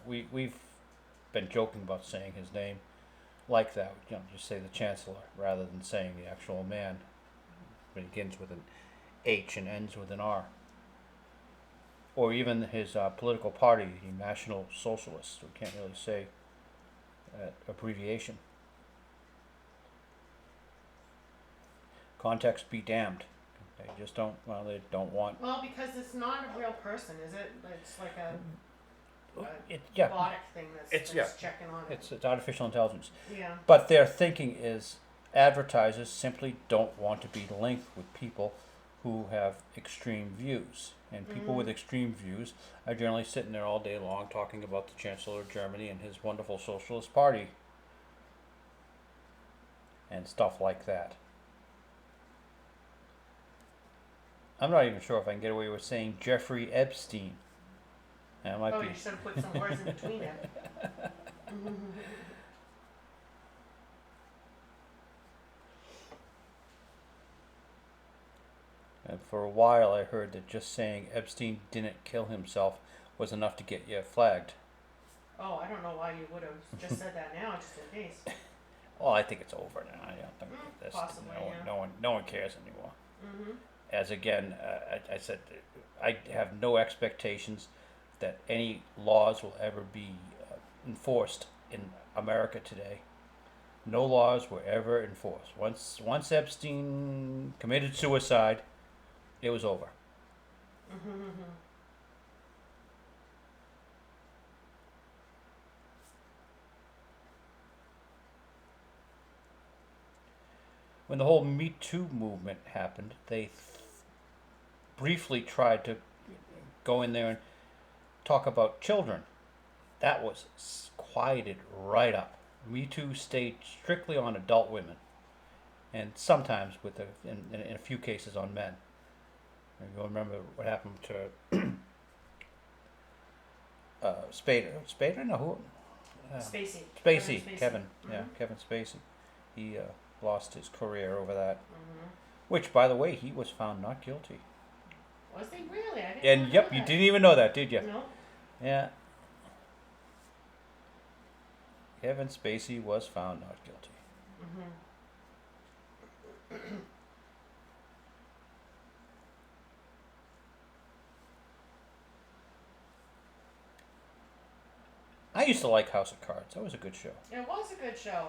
We've been joking about saying his name like that. Just say the Chancellor rather than saying the actual man. It begins with an H and ends with an R. Or even his political party, the National Socialists. We can't really say that abbreviation. Context be damned. They just don't. Well, they don't want. Well, because it's not a real person, is it? It's like a Yeah. robotic thing that's checking on it. It's artificial intelligence. Yeah. But their thinking is advertisers simply don't want to be linked with people who have extreme views. And people with extreme views are generally sitting there all day long talking about the Chancellor of Germany and his wonderful Socialist Party and stuff like that. I'm not even sure if I can get away with saying Jeffrey Epstein. That might be. You should have put some words in between it. And for a while I heard that just saying Epstein didn't kill himself was enough to get you flagged. Oh, I don't know why you would have just said that now, just in case. Well, I think it's over now. I don't think Possibly, no one cares anymore. As again, I said, I have no expectations that any laws will ever be enforced in America today. No laws were ever enforced. Once Epstein committed suicide, it was over. When the whole Me Too movement happened, they briefly tried to go in there and talk about children. That was quieted right up. Me Too stayed strictly on adult women, and sometimes in a few cases on men. And you'll remember what happened to Spader? No, who? Spacey. Kevin. Yeah, Kevin Spacey. He lost his career over that. Which, by the way, he was found not guilty. Was he really? I didn't And know yep, that. you didn't even know that, did you? No. Yeah. Kevin Spacey was found not guilty. I used to like House of Cards. That was a good show. It was a good show.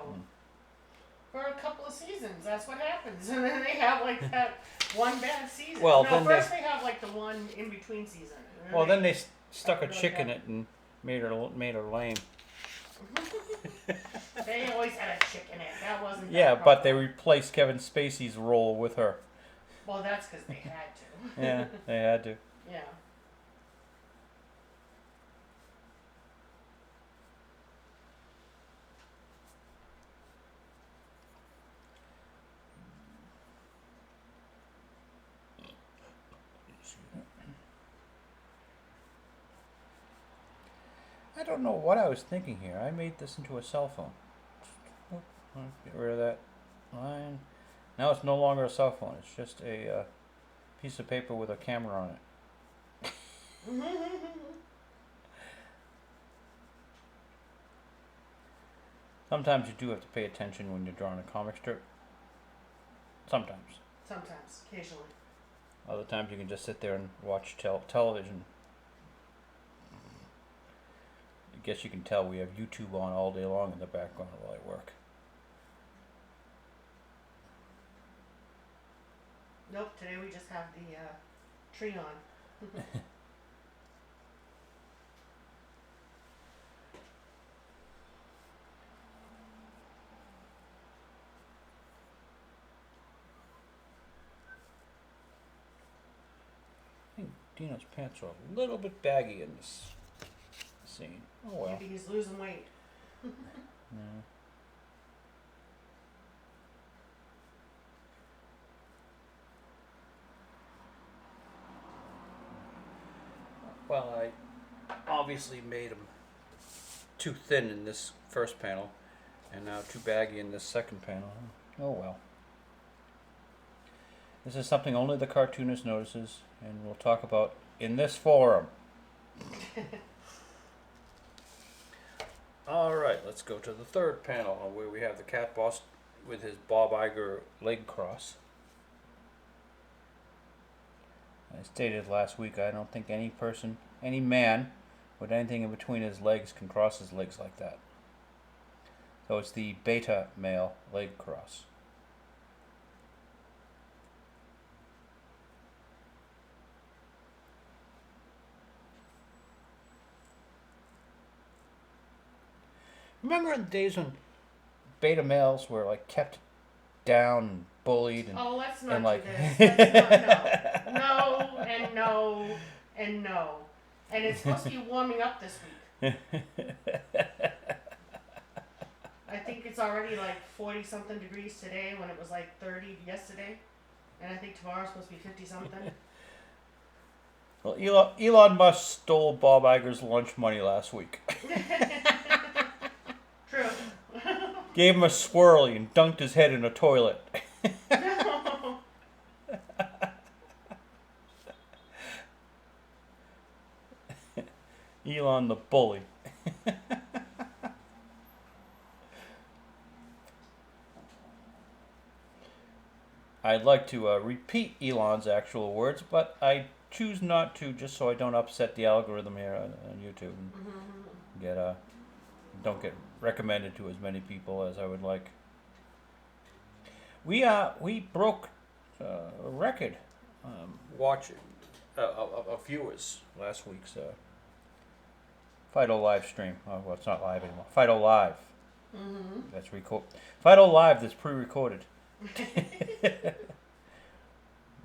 For a couple of seasons, that's what happens. And then they have like that one bad season. Well, no, then first they have like the one in between season. And Then they stuck a really chick in bad. it and made her lame. They always had a chick in it. That wasn't. Yeah, that but they problem. replaced Kevin Spacey's role with her. Well, that's because they had to. Yeah, they had to. Yeah. I don't know what I was thinking here. I made this into a cell phone. Oop, get rid of that line. Now it's no longer a cell phone. It's just a piece of paper with a camera on it. Sometimes you do have to pay attention when you're drawing a comic strip. Sometimes. Sometimes, occasionally. Other times you can just sit there and watch television. I guess you can tell we have YouTube on all day long in the background while I work. Nope, today we just have the tree on. I think Dino's pants are a little bit baggy in this scene. Oh well. Maybe he's losing weight. Yeah. Well, I obviously made him too thin in this first panel, and now too baggy in this second panel. Oh well. This is something only the cartoonist notices, and we'll talk about in this forum. All right, let's go to the third panel where we have the cat boss with his Bob Iger leg cross. I stated last week, I don't think any person, any man, with anything in between his legs can cross his legs like that. So it's the beta male leg cross. Remember in the days when beta males were like kept down and bullied and Oh, let's not and do like this. Let's not, no, and no, and no. And it's supposed to be warming up this week. I think it's already like 40 something degrees today when it was like 30 yesterday. And I think tomorrow's supposed to be 50 something. Well, Elon Musk stole Bob Iger's lunch money last week. True. Gave him a swirly and dunked his head in a toilet. Elon the bully. I'd like to repeat Elon's actual words, but I choose not to, just so I don't upset the algorithm here on YouTube and don't get recommended to as many people as I would like. We broke a record Watching of viewers last week's Fido live stream. Oh, well, it's not live anymore. Fido Live. Mm-hmm. That's Fido Live. That's pre-recorded. I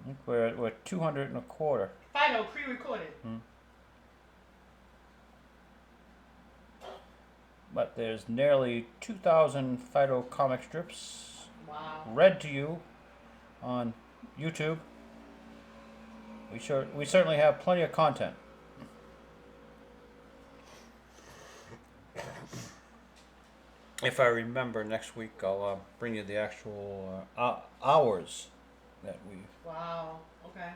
think we're 200 and a quarter. Fido, pre-recorded. But there's nearly 2,000 Fido comic strips Wow. read to you on YouTube. We certainly have plenty of content. If I remember, next week I'll bring you the actual Hours that Wow. Okay.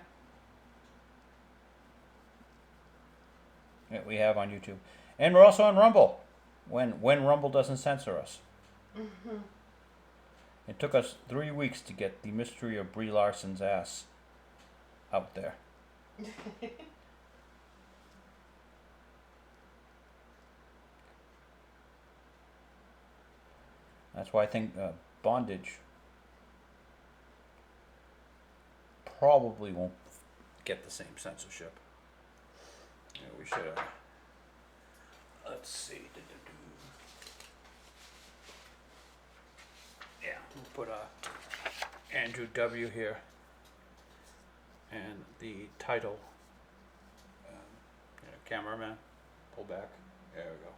we have on YouTube, and we're also on Rumble. When Rumble doesn't censor us. Mm-hmm. It took us 3 weeks to get the mystery of Brie Larson's ass out there. That's why I think Bondage probably won't. get the same censorship. Yeah, we should. Let's see. Yeah, we'll put Andrew W here, and the title. Cameraman, pull back. There we go.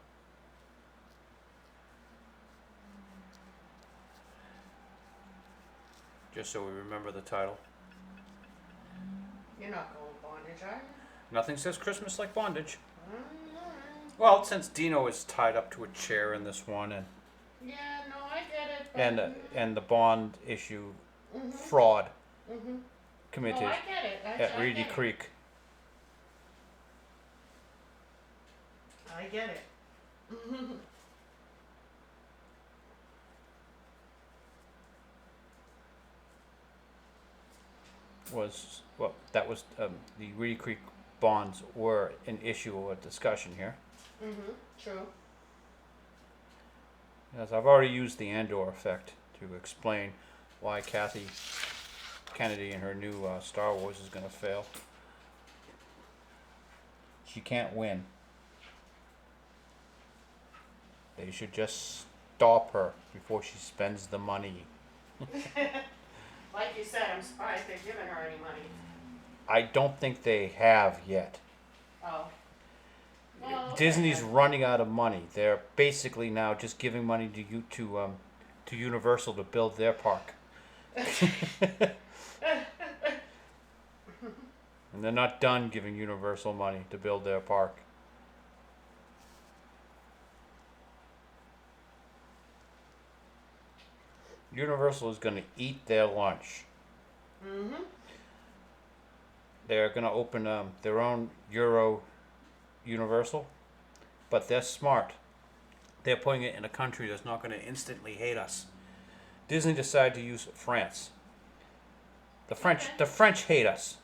Just so we remember the title. You're not going bondage, are you? Nothing says Christmas like Bondage. Well, since Dino is tied up to a chair in this one, Yeah, no, I get it. But, and the bond issue Mhm. fraud Mhm. committed Oh, I get it. at I Reedy get it. Creek. I get it. Was well, that was the Reedy Creek bonds were an issue or discussion here. True. As I've already used the Andor effect to explain why Kathy Kennedy and her new Star Wars is going to fail. She can't win. They should just stop her before she spends the money. Like you said, I'm surprised they're giving her any money. I don't think they have yet. Oh. Well, okay Disney's then. running out of money. They're basically now just giving money to Universal to build their park. And they're not done giving Universal money to build their park. Universal is going to eat their lunch. Mhm. They're going to open their own Euro Universal, but they're smart. They're putting it in a country that's not going to instantly hate us. Disney decided to use France. The French hate us.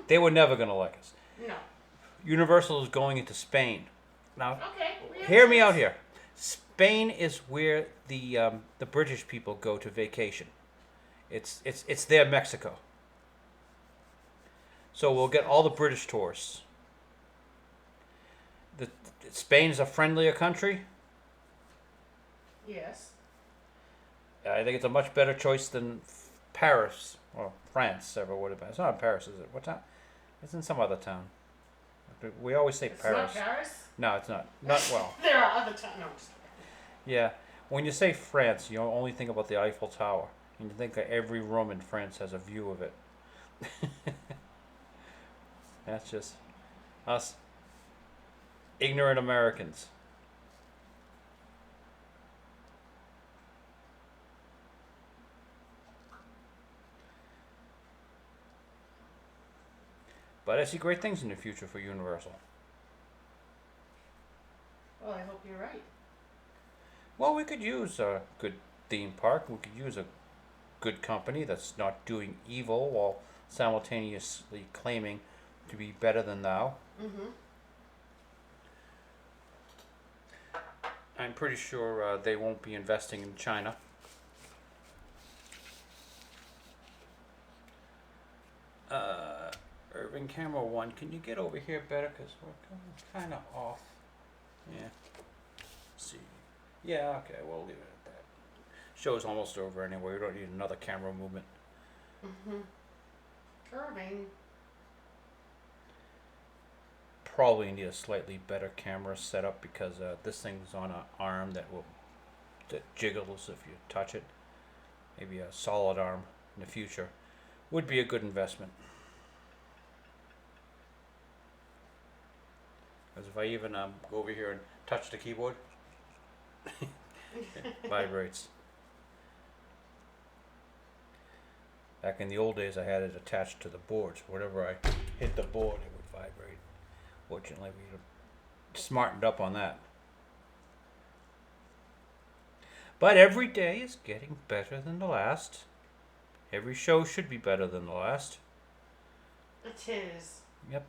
They were never going to like us. No. Universal is going into Spain. Now, Okay. we have hear me out this. here. Spain is where the British people go to vacation. It's their Mexico. So we'll get all the British tourists. Spain's a friendlier country. Yes. I think it's a much better choice than Paris or France ever would have been. It's not Paris, is it? What town? It's in some other town. We always say It's Paris. not Paris. No, it's not. Not well. There are other towns. No, I'm just kidding. Yeah. When you say France, you only think about the Eiffel Tower, and you think that every room in France has a view of it. That's just us ignorant Americans. But I see great things in the future for Universal. Well, I hope you're right. Well, we could use a good theme park. We could use a good company that's not doing evil while simultaneously claiming to be better than thou. Mhm. I'm pretty sure they won't be investing in China. Irving Camera 1, can you get over here better? Because we're kind of off. Yeah. Let's see. Yeah, okay, we'll leave it at that. Show's almost over anyway. We don't need another camera movement. Mhm. Irving. Probably need a slightly better camera setup because this thing's on an arm that jiggles if you touch it. Maybe a solid arm in the future would be a good investment. Because if I even go over here and touch the keyboard, it vibrates. Back in the old days, I had it attached to the board, so whenever I hit the board, it would vibrate. Fortunately, we smartened up on that. But every day is getting better than the last. Every show should be better than the last. It is. Yep.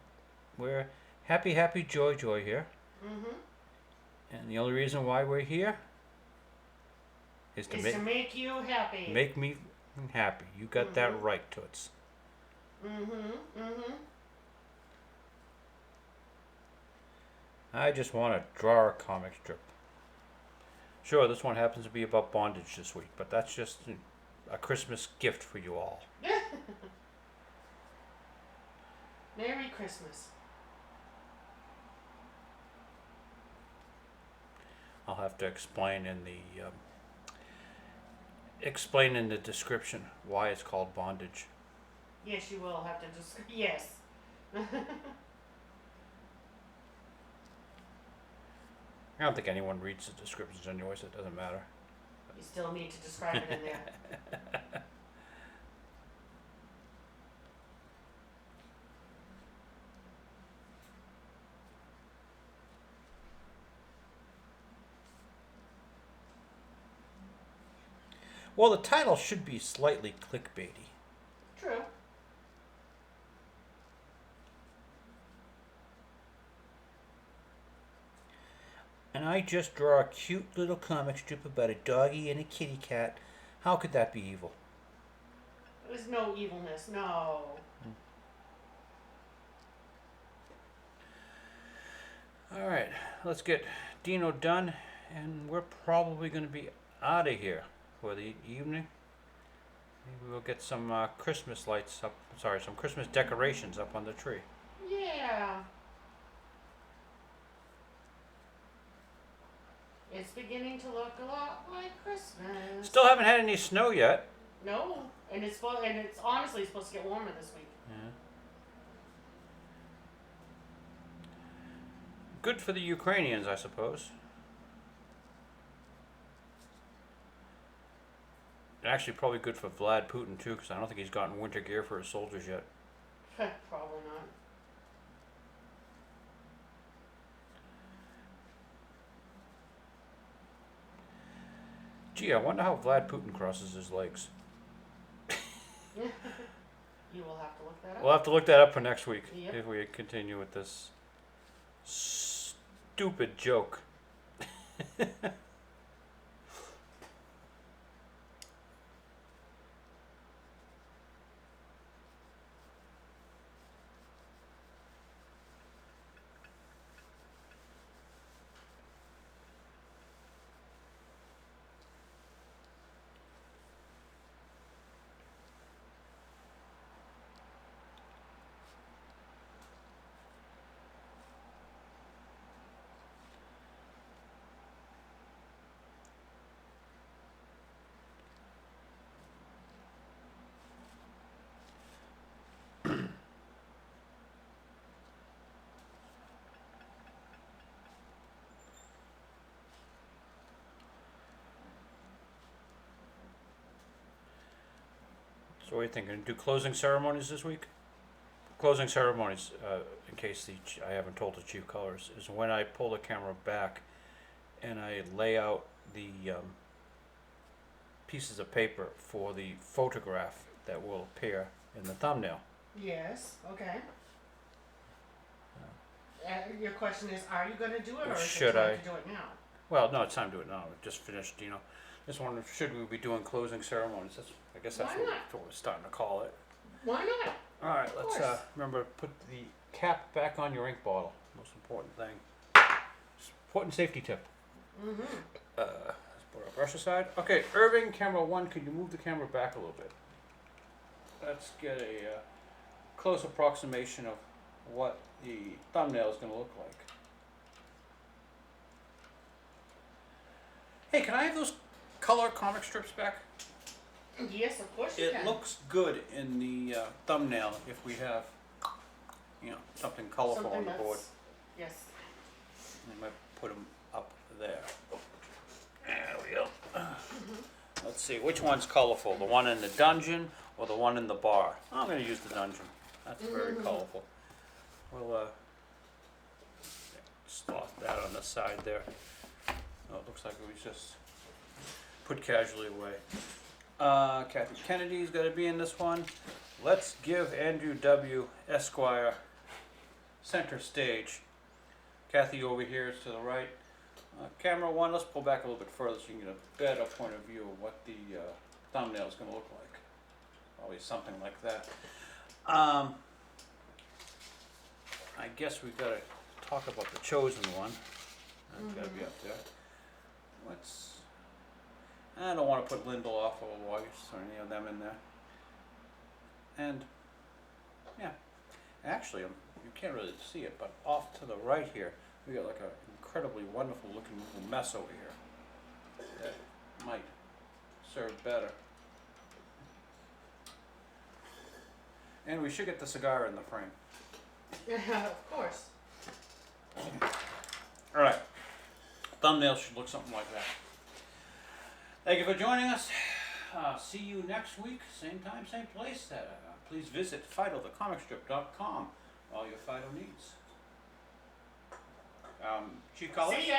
We're happy, joy here. Mhm. And the only reason why we're here is to Is to make you happy. make me happy. You got that right, Toots. Mhm. Mhm. I just want to draw a comic strip. Sure, this one happens to be about bondage this week, but that's just a Christmas gift for you all. Merry Christmas. I'll have to explain in the description why it's called bondage. Yes, you will have to yes. I don't think anyone reads the descriptions anyway, so it doesn't matter. You still need to describe it in there. Well, the title should be slightly clickbaity. True. And I just draw a cute little comic strip about a doggy and a kitty cat. How could that be evil? There's no evilness, no. All right, let's get Dino done, and we're probably going to be out of here for the evening. Maybe we'll get some Christmas lights up. Sorry, some Christmas decorations up on the tree. Yeah. It's beginning to look a lot like Christmas. Still haven't had any snow yet. No, and it's honestly supposed to get warmer this week. Yeah. Good for the Ukrainians, I suppose. Actually, probably good for Vlad Putin too, because I don't think he's gotten winter gear for his soldiers yet. Probably not. Gee, I wonder how Vlad Putin crosses his legs. You will have to look that up. We'll have to look that up for next week Yep. if we continue with this stupid joke. So what are you thinking? Do closing ceremonies this week? Closing ceremonies, in case I haven't told the chief colors, is when I pull the camera back and I lay out the pieces of paper for the photograph that will appear in the thumbnail. Yes. Okay. Your question is, are you going to do it, or is Should it time I? to do it now? Well, no, it's time to do it now. We've just finished, Just wondering, should we be doing closing ceremonies? I guess that's Why what not? we're starting to call it. Why not? All right, Of let's course. remember to put the cap back on your ink bottle. Most important thing. Important safety tip. Mm-hmm. Let's put our brush aside. Okay, Irving, camera 1, could you move the camera back a little bit? Let's get a close approximation of what the thumbnail is going to look like. Hey, can I have those color comic strips back? Yes, of course you It can. looks good in the thumbnail if we have, something colorful Something on the board. Yes. I might put them up there. There we go. Let's see, which one's colorful? The one in the dungeon or the one in the bar? I'm going to use the dungeon. That's very colorful. We'll slot that on the side there. Oh, it looks like it was just put casually away. Kathy Kennedy's got to be in this one. Let's give Andrew W. Esquire center stage. Kathy over here is to the right. Camera 1, let's pull back a little bit further so you can get a better point of view of what the thumbnail is going to look like. Probably something like that. I guess we've got to talk about the chosen one. That's got to be up there. I don't want to put Lindelof or Weiss or any of them in there. And, yeah, actually, you can't really see it, but off to the right here, we got like an incredibly wonderful looking little mess over here that might serve better. And we should get the cigar in the frame. Of course. All right. thumbnail should look something like that. Thank you for joining us. See you next week, same time, same place. Please visit FidoTheComicStrip.com for all your Fido needs. Chief Colors? See ya.